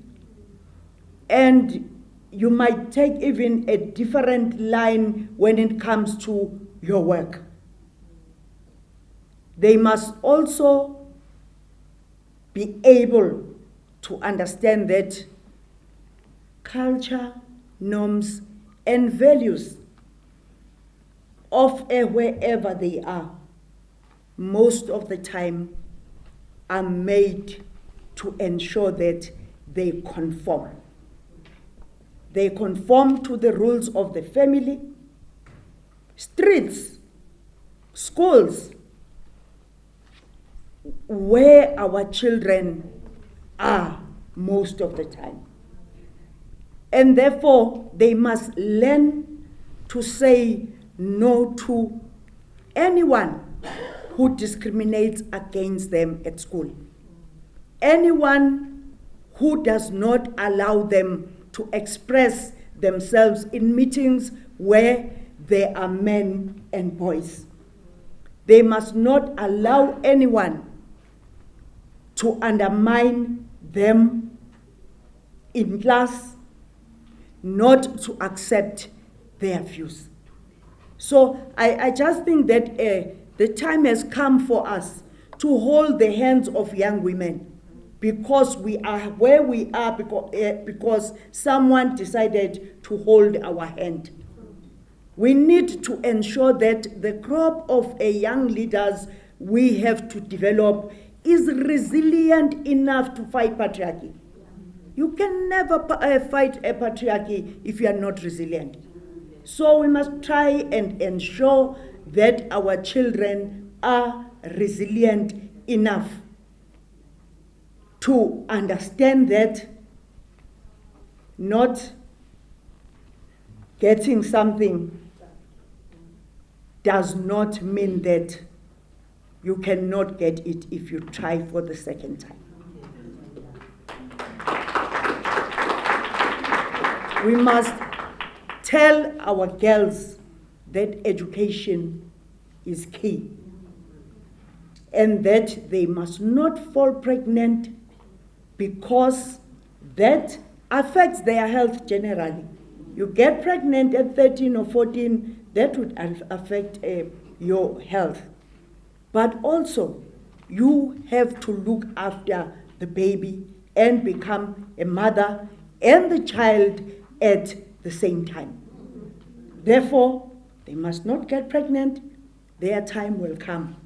and you might take even a different line when it comes to your work. They must also be able to understand that culture, norms, and values of wherever they are, most of the time are made to ensure that they conform. They conform to the rules of the family, streets, schools, where our children are most of the time. And therefore, they must learn to say no to anyone who discriminates against them at school. Anyone who does not allow them to express themselves in meetings where there are men and boys. They must not allow anyone to undermine them in class, not to accept their views. So I just think that the time has come for us to hold the hands of young women, because we are where we are because someone decided to hold our hand. We need to ensure that the crop of young leaders we have to develop is resilient enough to fight patriarchy. You can never fight a patriarchy if you are not resilient. So we must try and ensure that our children are resilient enough to understand that not getting something does not mean that you cannot get it if you try for the second time. We must tell our girls that education is key and that they must not fall pregnant, because that affects their health generally. You get pregnant at 13 or 14, that would affect your health. But also, you have to look after the baby and become a mother and the child at the same time. Therefore, they must not get pregnant. Their time will come.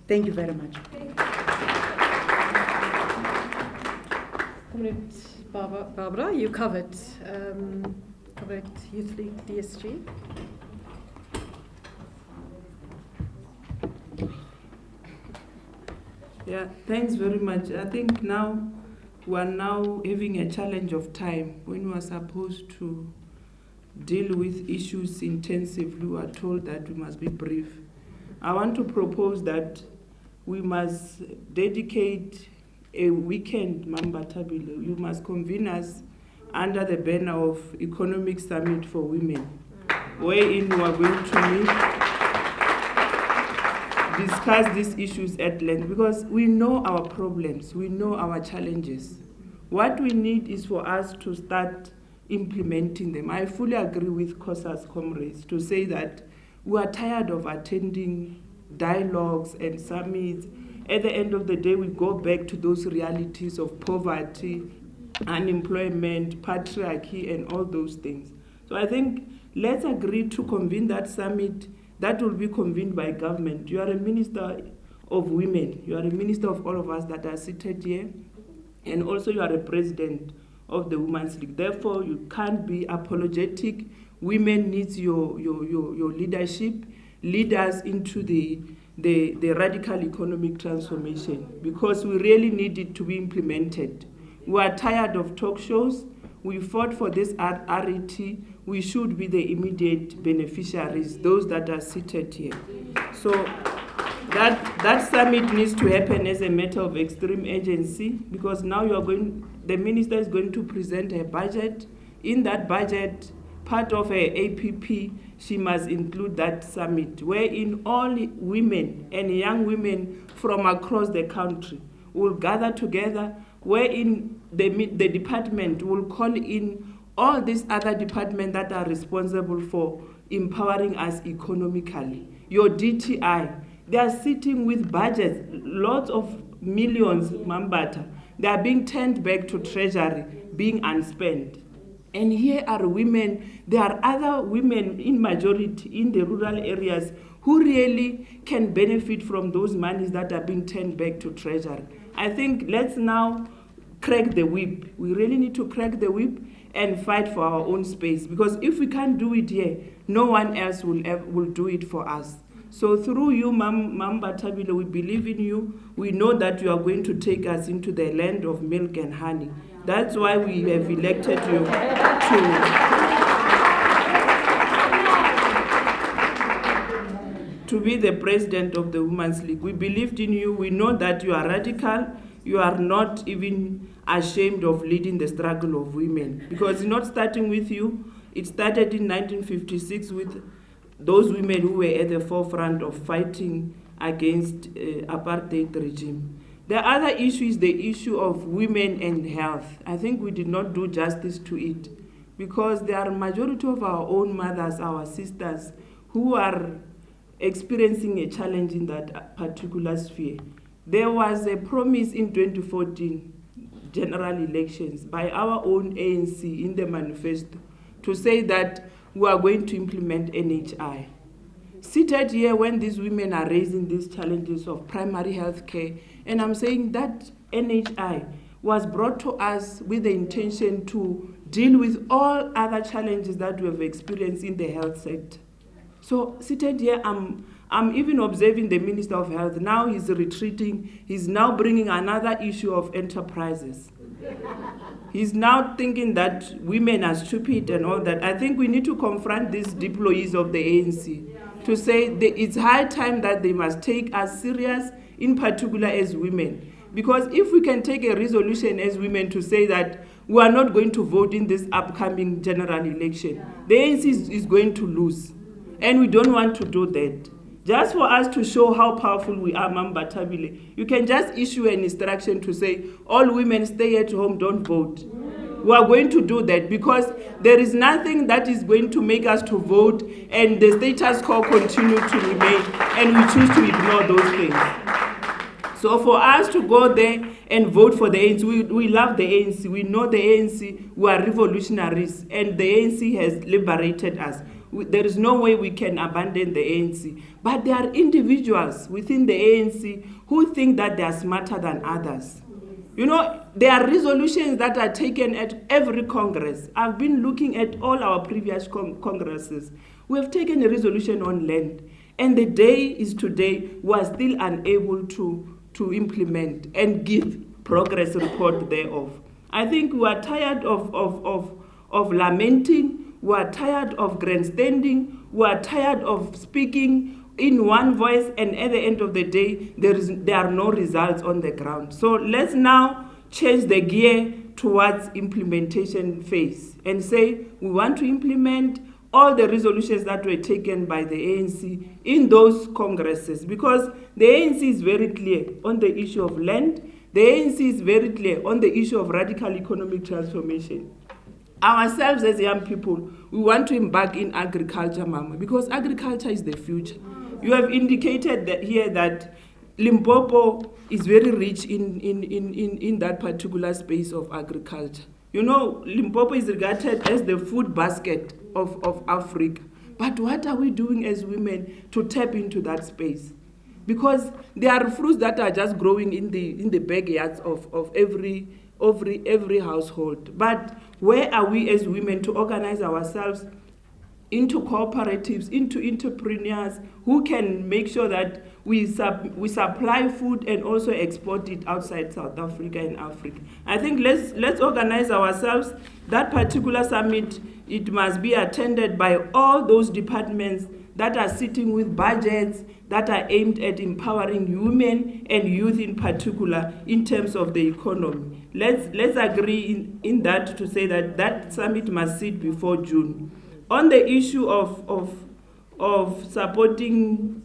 Thank you very much. Comrade Barbara, you covered Youth League DSG. Yeah, thanks very much. I think now we are now having a challenge of time. When we are supposed to deal with issues intensively, we are told that we must be brief. I want to propose that we must dedicate a weekend, Mamba Tabile. You must convene us under the banner of Economic Summit for Women. wherein we are going to meet, discuss these issues at length, because we know our problems, we know our challenges. What we need is for us to start implementing them. I fully agree with COSA's comrades to say that we are tired of attending dialogues and summits. At the end of the day, we go back to those realities of poverty, unemployment, patriarchy, and all those things. So I think let's agree to convene that summit. That will be convened by government. You are a minister of women. You are a minister of all of us that are seated here. And also you are a president of the Women's League. Therefore, you can't be apologetic. Women needs your leadership. Lead us into the radical economic transformation, because we really need it to be implemented. We are tired of talk shows. We fought for this RET. We should be the immediate beneficiaries, those that are seated here. So that summit needs to happen as a matter of extreme urgency, because now the minister is going to present her budget. In that budget, part of her APP, she must include that summit, wherein all women and young women from across the country will gather together, wherein the department will call in all these other departments that are responsible for empowering us economically. Your DTI, they are sitting with budgets, lots of millions, Mambata. They are being turned back to treasury, being unspent. And here are women, there are other women in majority in the rural areas who really can benefit from those monies that are being turned back to treasury. I think let's now crack the whip. We really need to crack the whip and fight for our own space, because if we can't do it here, no one else will do it for us. So through you, Ma'am Batabile, we believe in you. We know that you are going to take us into the land of milk and honey. That's why we have elected you to be the president of the Women's League. We believed in you. We know that you are radical. You are not even ashamed of leading the struggle of women, because it's not starting with you. It started in 1956 with those women who were at the forefront of fighting against apartheid regime. The other issue is the issue of women and health. I think we did not do justice to it, because there are a majority of our own mothers, our sisters, who are experiencing a challenge in that particular sphere. There was a promise in 2014 general elections by our own ANC in the manifesto to say that we are going to implement NHI. Seated here when these women are raising these challenges of primary health care, and I'm saying that NHI was brought to us with the intention to deal with all other challenges that we have experienced in the health sector. So seated here, I'm even observing the Minister of Health. Now he's retreating. He's now bringing another issue of enterprises. He's now thinking that women are stupid and all that. I think we need to confront these deployees of the ANC to say that it's high time that they must take us serious, in particular as women. Because if we can take a resolution as women to say that we are not going to vote in this upcoming general election, the ANC is going to lose. And we don't want to do that. Just for us to show how powerful we are, Ma'am Batabile, you can just issue an instruction to say, all women stay at home, don't vote. We are going to do that because there is nothing that is going to make us to vote and the status quo continue to remain, and we choose to ignore those things. So for us to go there and vote for the ANC, we love the ANC, we know the ANC, we are revolutionaries, and the ANC has liberated us. There is no way we can abandon the ANC. But there are individuals within the ANC who think that they are smarter than others. You know, there are resolutions that are taken at every Congress. I've been looking at all our previous Congresses. We have taken a resolution on land. And the day is today, we are still unable to implement and give progress report thereof. I think we are tired of lamenting. We are tired of grandstanding. We are tired of speaking in one voice, and at the end of the day, there are no results on the ground. So let's now change the gear towards implementation phase and say we want to implement all the resolutions that were taken by the ANC in those congresses, because the ANC is very clear on the issue of land. The ANC is very clear on the issue of radical economic transformation. Ourselves as young people, we want to embark in agriculture, Mama, because agriculture is the future. You have indicated that here that Limpopo is very rich in that particular space of agriculture. You know, Limpopo is regarded as the food basket of Africa. But what are we doing as women to tap into that space? Because there are fruits that are just growing in the backyards of every household. But where are we as women to organize ourselves into cooperatives, into entrepreneurs who can make sure that we supply food and also export it outside South Africa and Africa? I think let's organize ourselves. That particular summit, it must be attended by all those departments that are sitting with budgets that are aimed at empowering women and youth in particular in terms of the economy. Let's agree in that to say that summit must sit before June. On the issue of supporting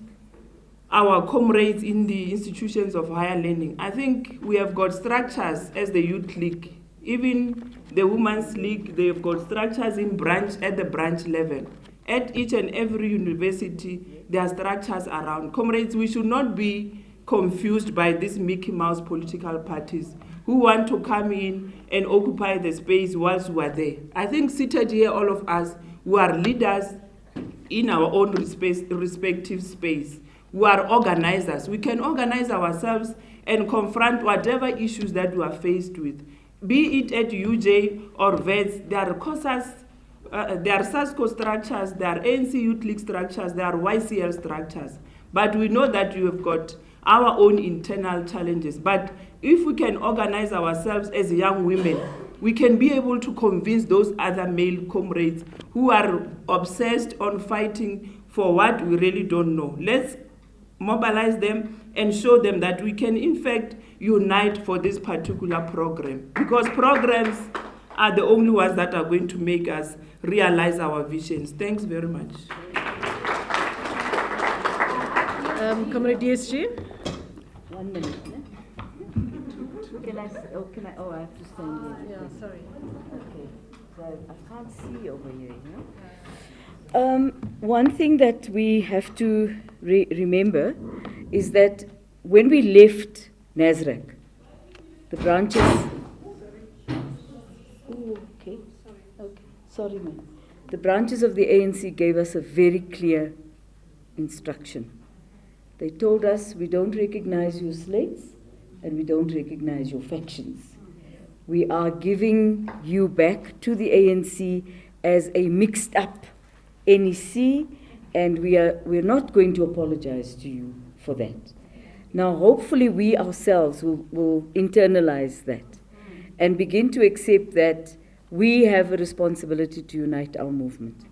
our comrades in the institutions of higher learning, I think we have got structures as the Youth League. Even the Women's League, they've got structures at the branch level. At each and every university, there are structures around. Comrades, we should not be confused by these Mickey Mouse political parties who want to come in and occupy the space whilst we are there. I think seated here, all of us, we are leaders in our own respective space. We are organizers. We can organize ourselves and confront whatever issues that we are faced with. Be it at UJ or VETS, there are COSAS, there are SASCO structures, there are ANC Youth League structures, there are YCL structures. But we know that we have got our own internal challenges. But if we can organize ourselves as young women, we can be able to convince those other male comrades who are obsessed on fighting for what we really don't know. Let's mobilize them and show them that we can, in fact, unite for this particular program. Because programs are the only ones that are going to make us realize our visions. Thanks very much. Comrade DSG? 1 minute. I have to stand here. Yeah, sorry. Okay. So I can't see over here, you know? One thing that we have to remember is that when we left Nasrec, the branches... Oh, okay. Sorry, ma'am. The branches of the ANC gave us a very clear instruction. They told us, we don't recognize your slates and we don't recognize your factions. We are giving you back to the ANC as a mixed up NEC, and we're not going to apologize to you for that. Now, hopefully we ourselves will internalize that and begin to accept that we have a responsibility to unite our movement.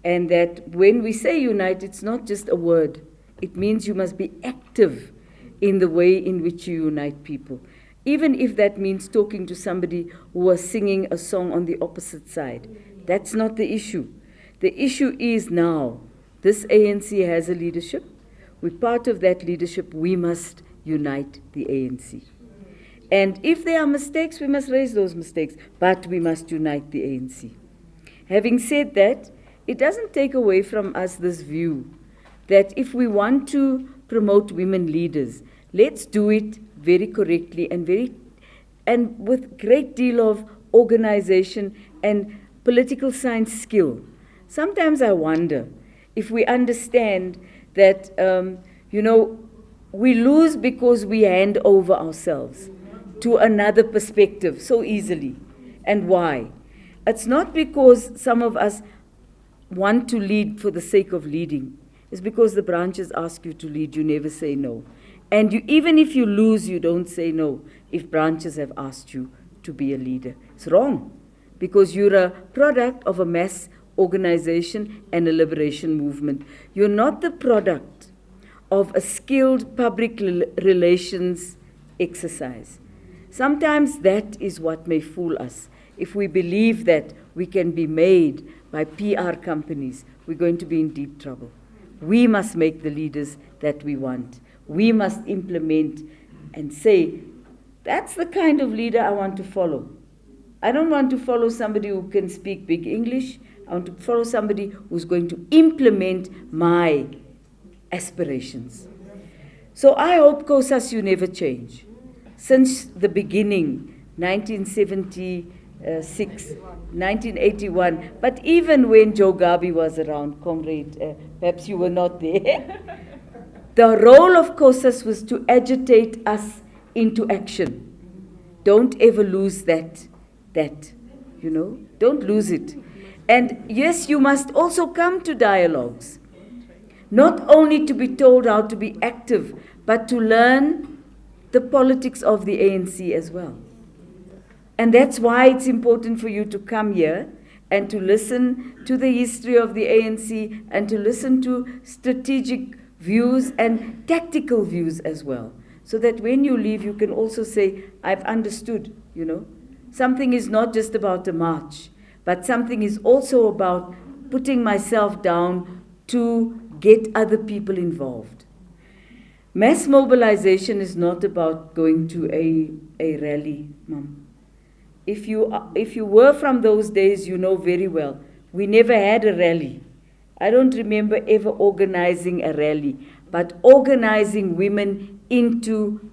And that when we say unite, it's not just a word. It means you must be active in the way in which you unite people. Even if that means talking to somebody who was singing a song on the opposite side. That's not the issue. The issue is now, this ANC has a leadership. We're part of that leadership. We must unite the ANC. And if there are mistakes, we must raise those mistakes, but we must unite the ANC. Having said that, it doesn't take away from us this view that if we want to promote women leaders, let's do it very correctly and with great deal of organization and political science skill. Sometimes I wonder if we understand that, we lose because we hand over ourselves to another perspective so easily. And why? It's not because some of us want to lead for the sake of leading. It's because the branches ask you to lead, you never say no. And even if you lose, you don't say no if branches have asked you to be a leader. It's wrong, because you're a product of a mass organization and a liberation movement. You're not the product of a skilled public relations exercise. Sometimes that is what may fool us, if we believe that we can be made by PR companies, we're going to be in deep trouble. We must make the leaders that we want. We must implement and say, that's the kind of leader I want to follow. I don't want to follow somebody who can speak big English. I want to follow somebody who's going to implement my aspirations. So I hope, COSAS, you never change. Since the beginning, 1976, 1981, but even when Joe Gabi was around, comrade, perhaps you were not there, the role of COSAS was to agitate us into action. Don't ever lose that, you know, don't lose it. And yes, you must also come to dialogues, not only to be told how to be active, but to learn the politics of the ANC as well. And that's why it's important for you to come here and to listen to the history of the ANC and to listen to strategic views and tactical views as well. So that when you leave, you can also say, I've understood, you know. Something is not just about a march, but something is also about putting myself down to get other people involved. Mass mobilization is not about going to a rally, Mom. If you were from those days, you know very well, we never had a rally. I don't remember ever organizing a rally, but organizing women into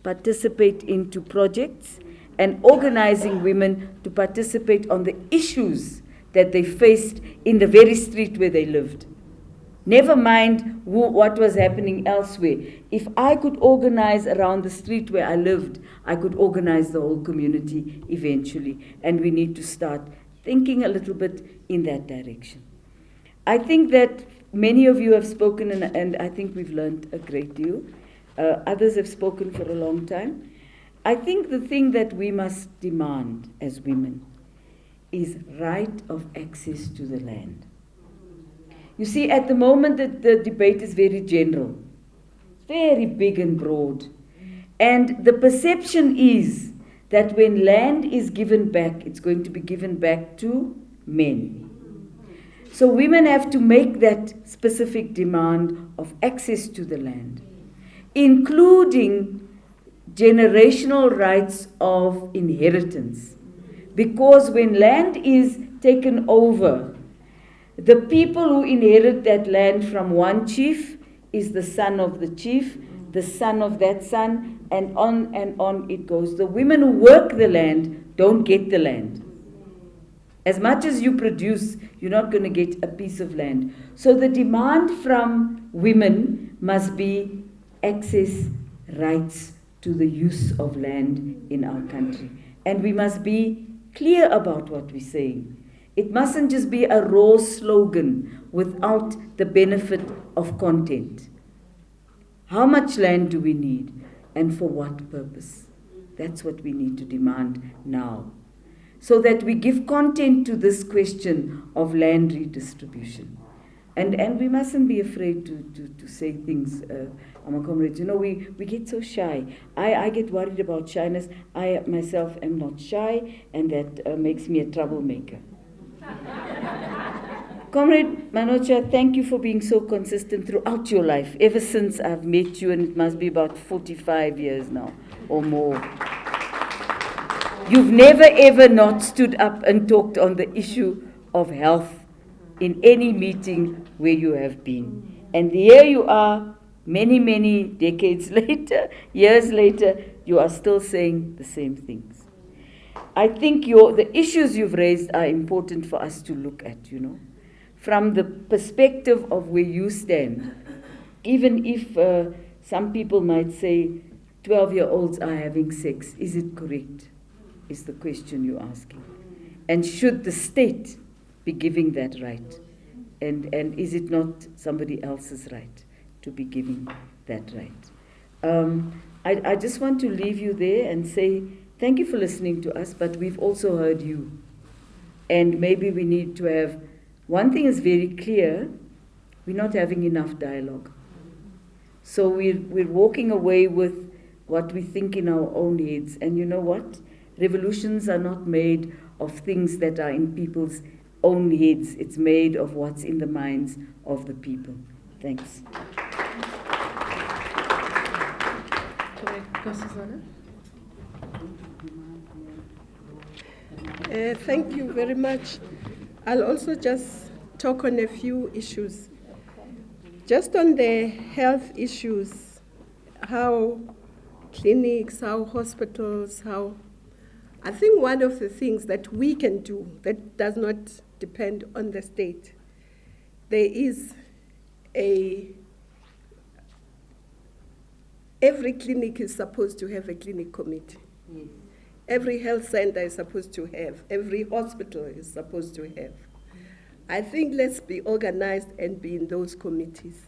participate into projects and organizing women to participate on the issues that they faced in the very street where they lived. Never mind what was happening elsewhere. If I could organize around the street where I lived, I could organize the whole community eventually. And we need to start thinking a little bit in that direction. I think that many of you have spoken, and I think we've learned a great deal. Others have spoken for a long time. I think the thing that we must demand as women is right of access to the land. You see, at the moment, the debate is very general, very big and broad. And the perception is that when land is given back, it's going to be given back to men. So women have to make that specific demand of access to the land, including generational rights of inheritance. Because when land is taken over, the people who inherit that land from one chief is the son of the chief, the son of that son, and on it goes. The women who work the land don't get the land. As much as you produce, you're not going to get a piece of land. So the demand from women must be access rights to the use of land in our country. And we must be clear about what we're saying. It mustn't just be a raw slogan without the benefit of content. How much land do we need and for what purpose? That's what we need to demand now. So that we give content to this question of land redistribution. And we mustn't be afraid to say things, my comrades. You know, we get so shy. I get worried about shyness. I myself am not shy, and that makes me a troublemaker. Comrade Manocha, thank you for being so consistent throughout your life, ever since I've met you, and it must be about 45 years now or more. You've never ever not stood up and talked on the issue of health in any meeting where you have been. And here you are, many, many decades later, years later, you are still saying the same things. I think the issues you've raised are important for us to look at, you know, from the perspective of where you stand. Even if some people might say 12-year-olds are having sex, is it correct? Is the question you're asking. And should the state be giving that right? And is it not somebody else's right to be giving that right? I just want to leave you there and say, thank you for listening to us, but we've also heard you. And maybe we need to have, one thing is very clear, we're not having enough dialogue. So we're walking away with what we think in our own heads. And you know what? Revolutions are not made of things that are in people's own heads. It's made of what's in the minds of the people. Thanks. Thank you very much. I'll also just talk on a few issues. Just on the health issues, how clinics, how hospitals, I think one of the things that we can do that does not depend on the state, there is every clinic is supposed to have a clinic committee. Yes. Every health center is supposed to have, every hospital is supposed to have. I think let's be organized and be in those committees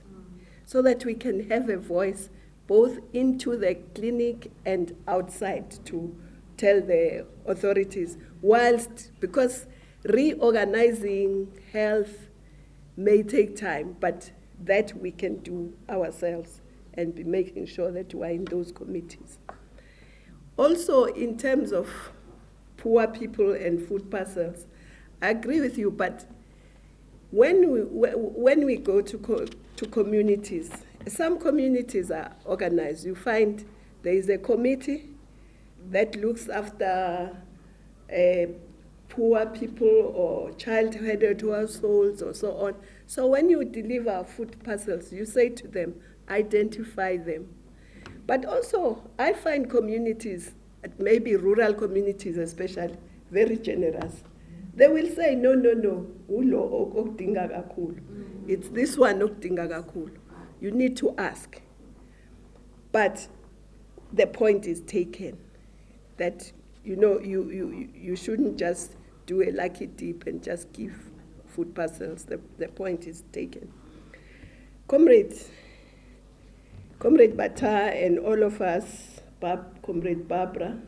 so that we can have a voice both into the clinic and outside to tell the authorities, because reorganizing health may take time, but that we can do ourselves and be making sure that we are in those committees. Also, in terms of poor people and food parcels, I agree with you, but when we go to communities, some communities are organized. You find there is a committee that looks after poor people or child-headed households or so on. So when you deliver food parcels, you say to them, identify them. But also, I find communities, maybe rural communities especially, very generous. They will say, no, ulo okudinga kakhulu. It's this one okudinga kakhulu. You need to ask. But the point is taken that you shouldn't just do a lucky dip and just give food parcels. The point is taken. Comrade Bata and all of us, Comrade Barbara,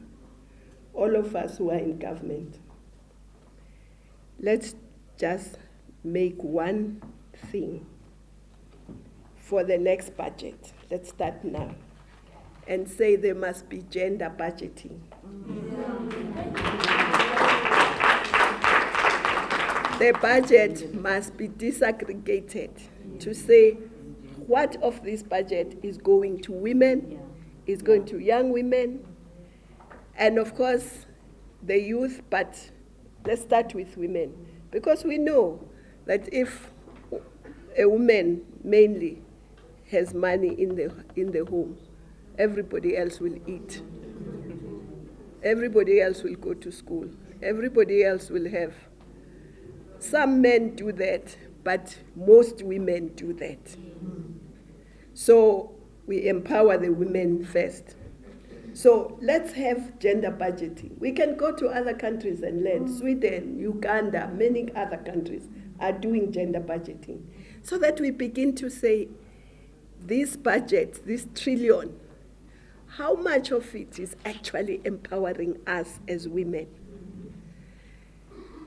all of us who are in government, let's just make one thing for the next budget. Let's start now and say there must be gender budgeting. The budget must be disaggregated to say what of this budget is going to women, is going to young women, and of course the youth, but let's start with women. Because we know that if a woman mainly has money in the home, everybody else will eat. Everybody else will go to school. Everybody else will have. Some men do that, but most women do that. So we empower the women first. So let's have gender budgeting. We can go to other countries and learn. Sweden, Uganda, many other countries are doing gender budgeting. So that we begin to say, this budget, this trillion, how much of it is actually empowering us as women?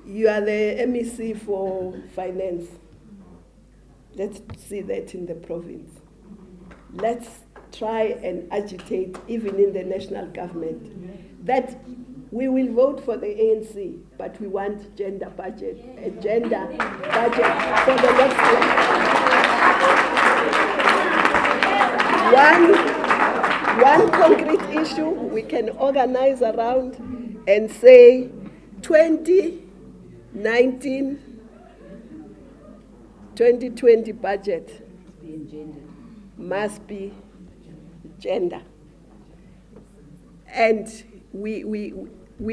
You are the MEC for finance. Let's see that in the province. Let's try and agitate, even in the national government, that we will vote for the ANC, but we want gender budget, a gender budget for the next one. One concrete issue we can organize around and say 2020 budget must be gender. And we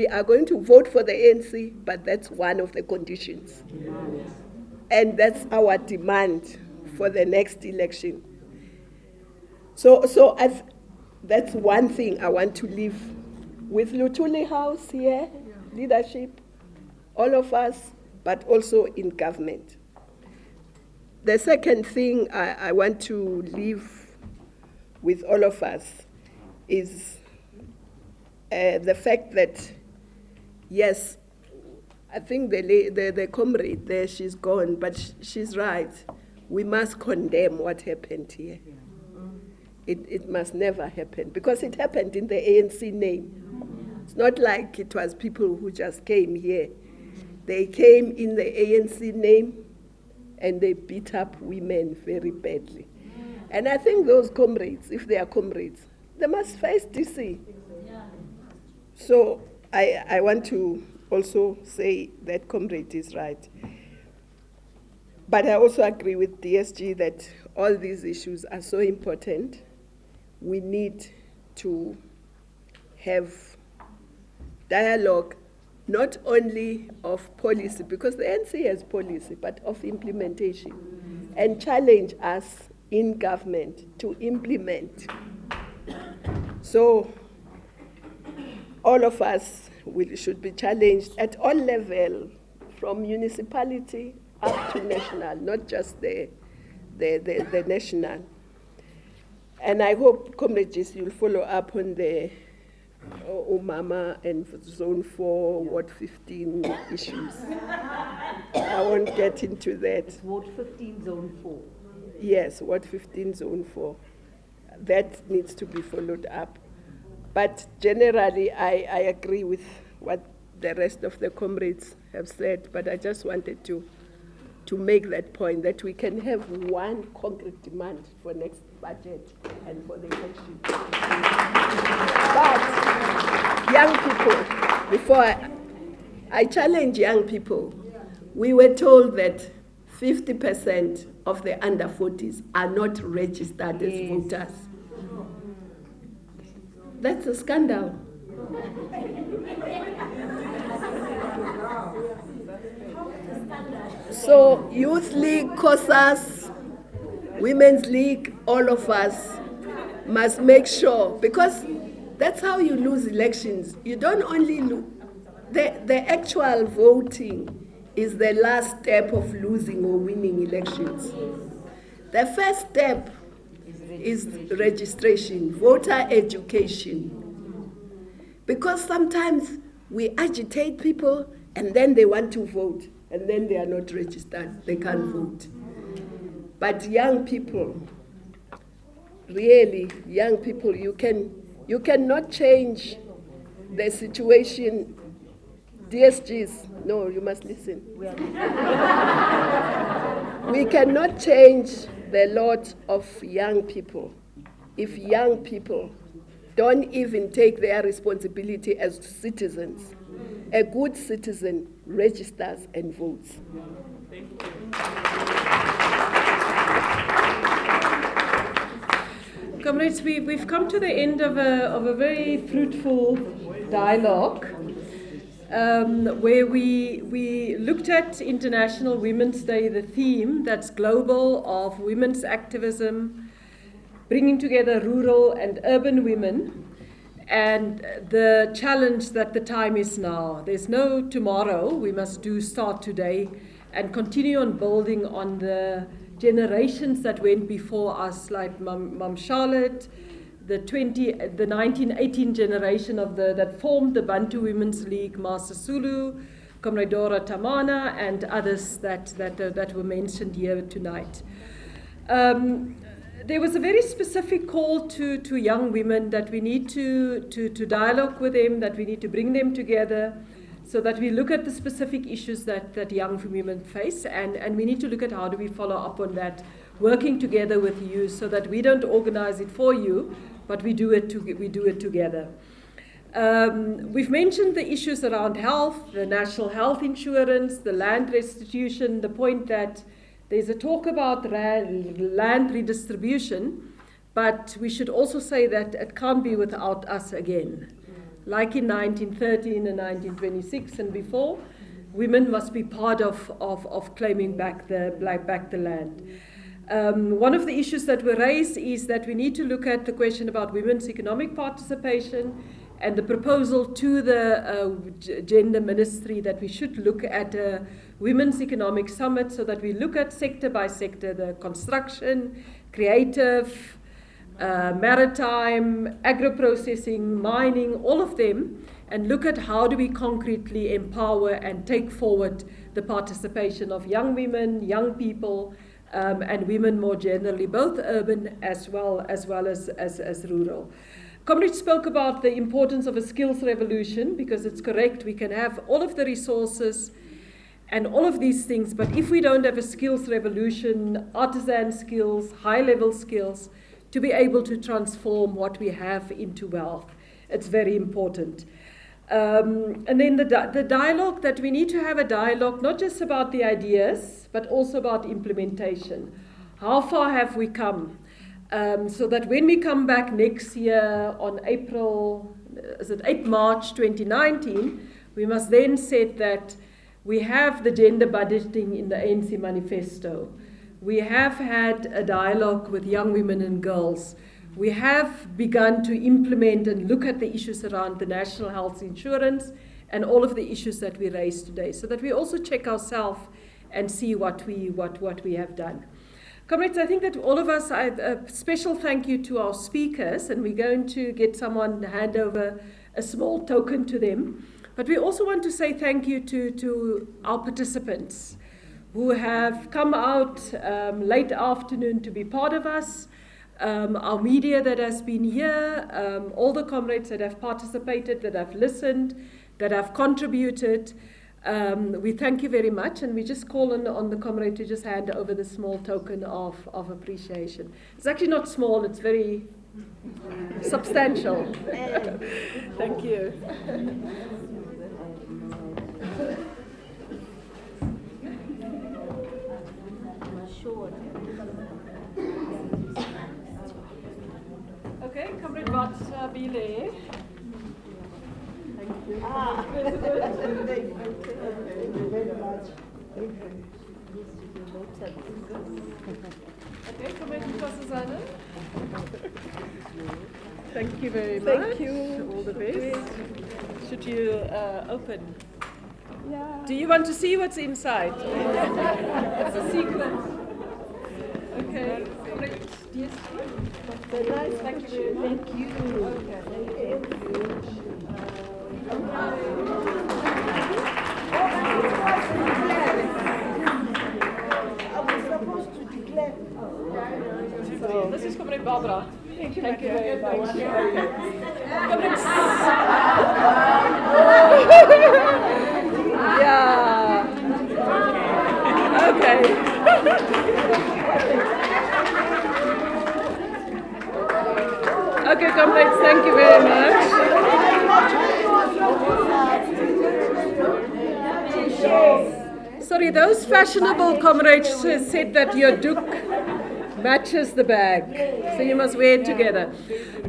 are going to vote for the ANC, but that's one of the conditions. And that's our demand for the next election. So that's one thing I want to leave with Luthuli House here, leadership, all of us, but also in government. The second thing I want to leave with all of us is the fact that, yes, I think the comrade there, she's gone, but she's right. We must condemn what happened here. It must never happen, because it happened in the ANC name. It's not like it was people who just came here. They came in the ANC name and they beat up women very badly. And I think those comrades, if they are comrades, they must face DC. So I want to also say that comrade is right. But I also agree with DSG that all these issues are so important. We need to have dialogue, not only of policy, because the NC has policy, but of implementation, and challenge us in government to implement. So all of us should be challenged at all levels, from municipality up to national, not just the national. And I hope, comrades, you'll follow up on the Umama and Zone 4, Ward 15 issues. I won't get into that. It's Ward 15, Zone 4. Yes, Ward 15, Zone 4. That needs to be followed up. But generally, I agree with what the rest of the comrades have said, but I just wanted to make that point, that we can have one concrete demand for next budget and for the election. But young people, before I challenge young people, we were told that 50% of the under 40s are not registered as voters. That's a scandal. So Youth League, COSAS, Women's League, all of us must make sure, because that's how you lose elections. You don't only lose, the actual voting is the last step of losing or winning elections. The first step is registration, voter education. Because sometimes we agitate people and then they want to vote and then they are not registered, they can't vote. But young people, really young people, you cannot change the situation. DSGs, no, you must listen. We cannot change the lot of young people if young people don't even take their responsibility as citizens. A good citizen registers and votes. Thank you. Comrades, we've come to the end of a very fruitful dialogue where we looked at International Women's Day, the theme that's global of women's activism, bringing together rural and urban women, and the challenge that the time is now. There's no tomorrow. We must start today and continue on building on the generations that went before us, like Mum Charlotte, the 1918 generation that formed the Bantu Women's League, Master Sulu, Comrade Dora Tamana, and others that were mentioned here tonight. There was a very specific call to young women that we need to dialogue with them, that we need to bring them together, so that we look at the specific issues that young women face, and we need to look at how do we follow up on that, working together with you, so that we don't organize it for you, but we do it together. We've mentioned the issues around health, the national health insurance, the land restitution, the point that there's a talk about land redistribution, but we should also say that it can't be without us again. Like in 1913 and 1926 and before, women must be part of claiming back the land. One of the issues that were raised is that we need to look at the question about women's economic participation, and the proposal to the gender ministry that we should look at a women's economic summit, so that we look at sector by sector, the construction, creative, maritime, agro-processing, mining, all of them, and look at how do we concretely empower and take forward the participation of young women, young people, and women more generally, both urban as well as rural. Comrade spoke about the importance of a skills revolution, because it's correct, we can have all of the resources and all of these things. But if we don't have a skills revolution, artisan skills, high-level skills, to be able to transform what we have into wealth, it's very important. And then the dialogue, that we need to have a dialogue, not just about the ideas, but also about implementation. How far have we come? So that when we come back next year on 8 March 2019, we must then set that we have the gender budgeting in the ANC manifesto. We have had a dialogue with young women and girls. We have begun to implement and look at the issues around the national health insurance and all of the issues that we raised today, so that we also check ourselves and see what we have done. Comrades, I think that all of us, a special thank you to our speakers, and we're going to get someone to hand over a small token to them. But we also want to say thank you to our participants who have come out late afternoon to be part of us, our media that has been here, all the comrades that have participated, that have listened, that have contributed. We thank you very much, and we just call on the comrade to just hand over the small token of appreciation. It's actually not small, it's very substantial. Thank you. Okay, Comrade Bat, be there. Thank you. Thank you very much. Okay, Comrade Nkosazana. Thank you very much. Thank you. All the best. Should you open? Yeah. Do you want to see what's inside? It's a secret. Okay. Yes. Very nice. Thank you. Thank you. Okay. Thank you. I was supposed to declare. So, this is Comrade Barbara. Thank you very much. Yeah. Okay. Okay, comrades, thank you very much. Sorry, those fashionable comrades said that your duke matches the bag, so you must wear it together.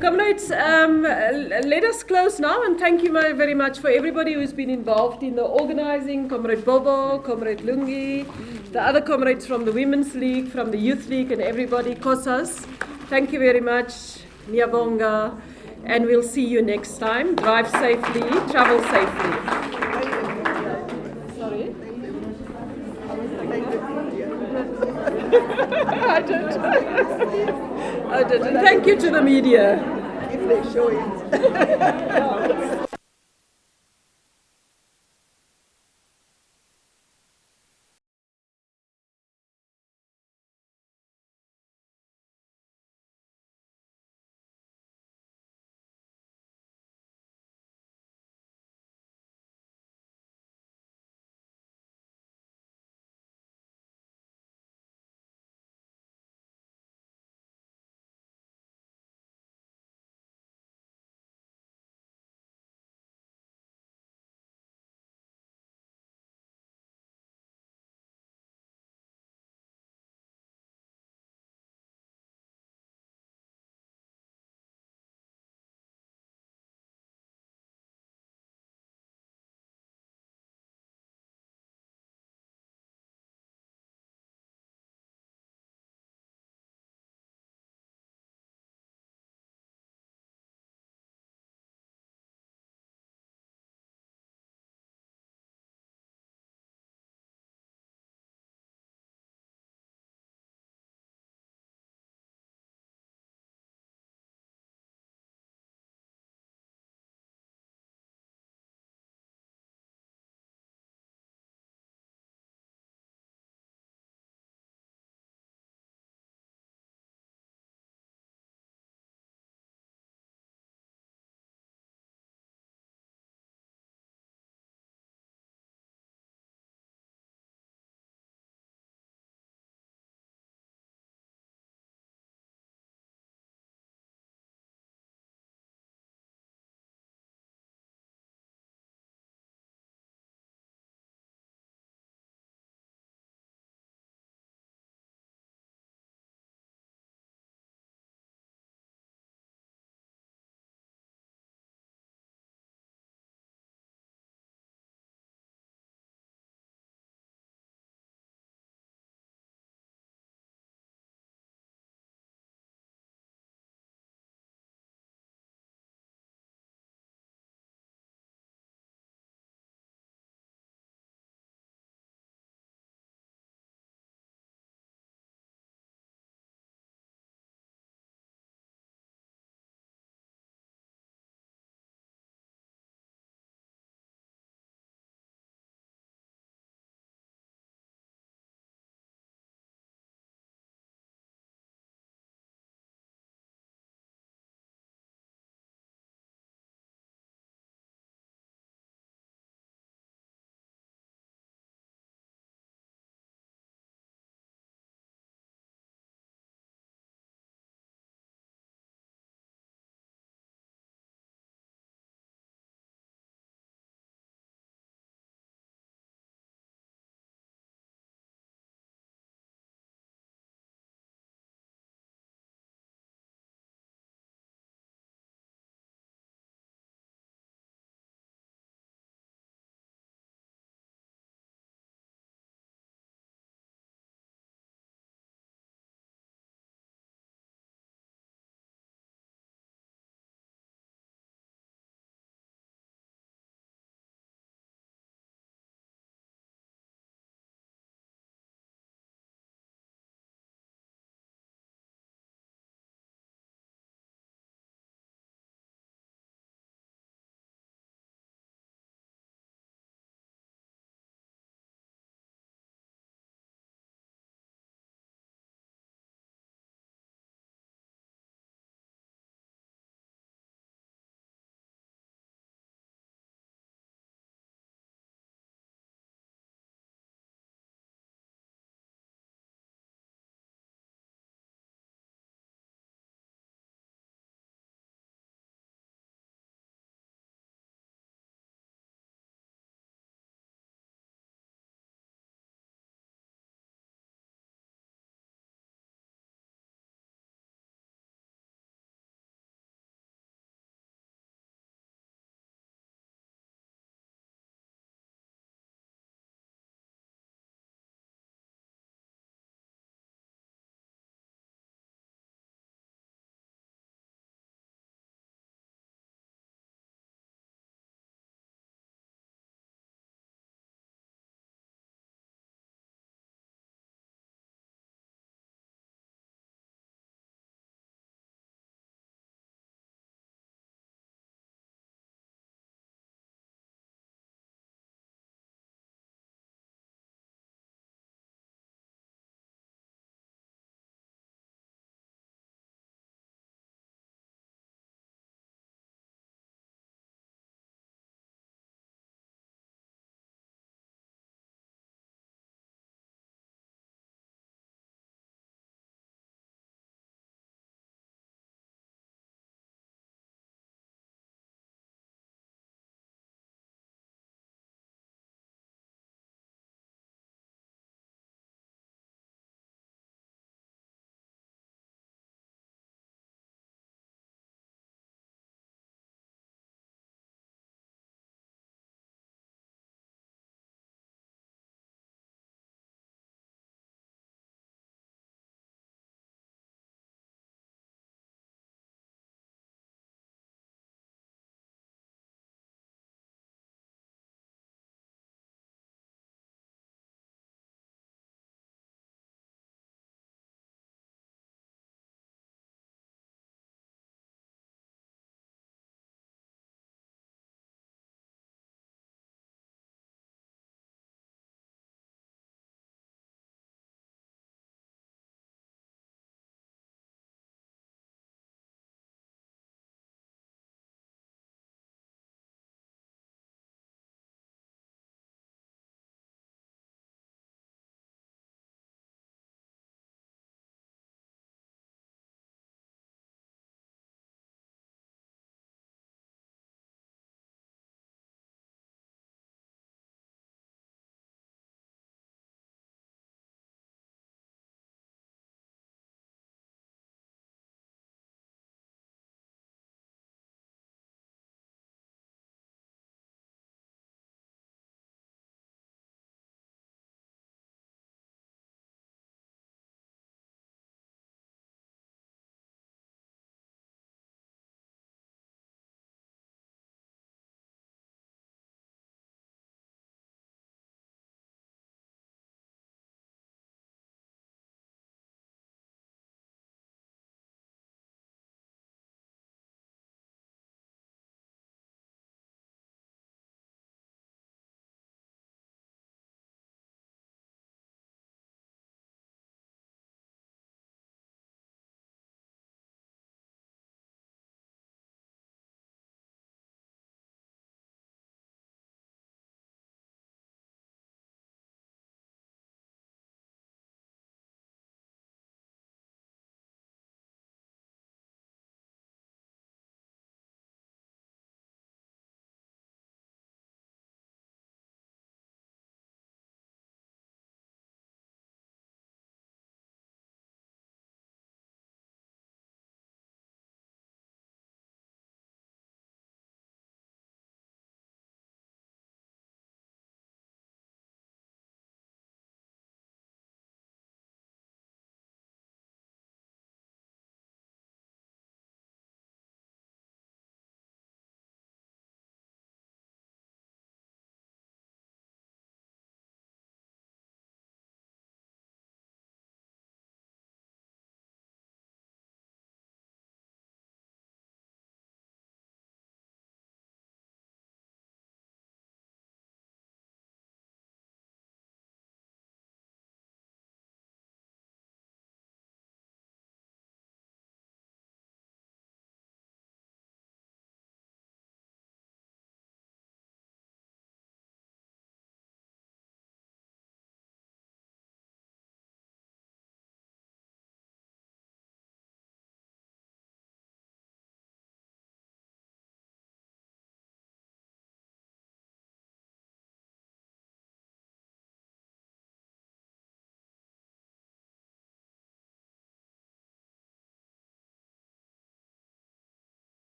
Comrades, let us close now, and thank you very much for everybody who's been involved in the organizing, Comrade Bobo, Comrade Lungi, the other comrades from the Women's League, from the Youth League, and everybody, Kosas. Thank you very much, Nyabonga, and we'll see you next time. Drive safely, travel safely. Sorry? I didn't. Thank you to the media. If they show it.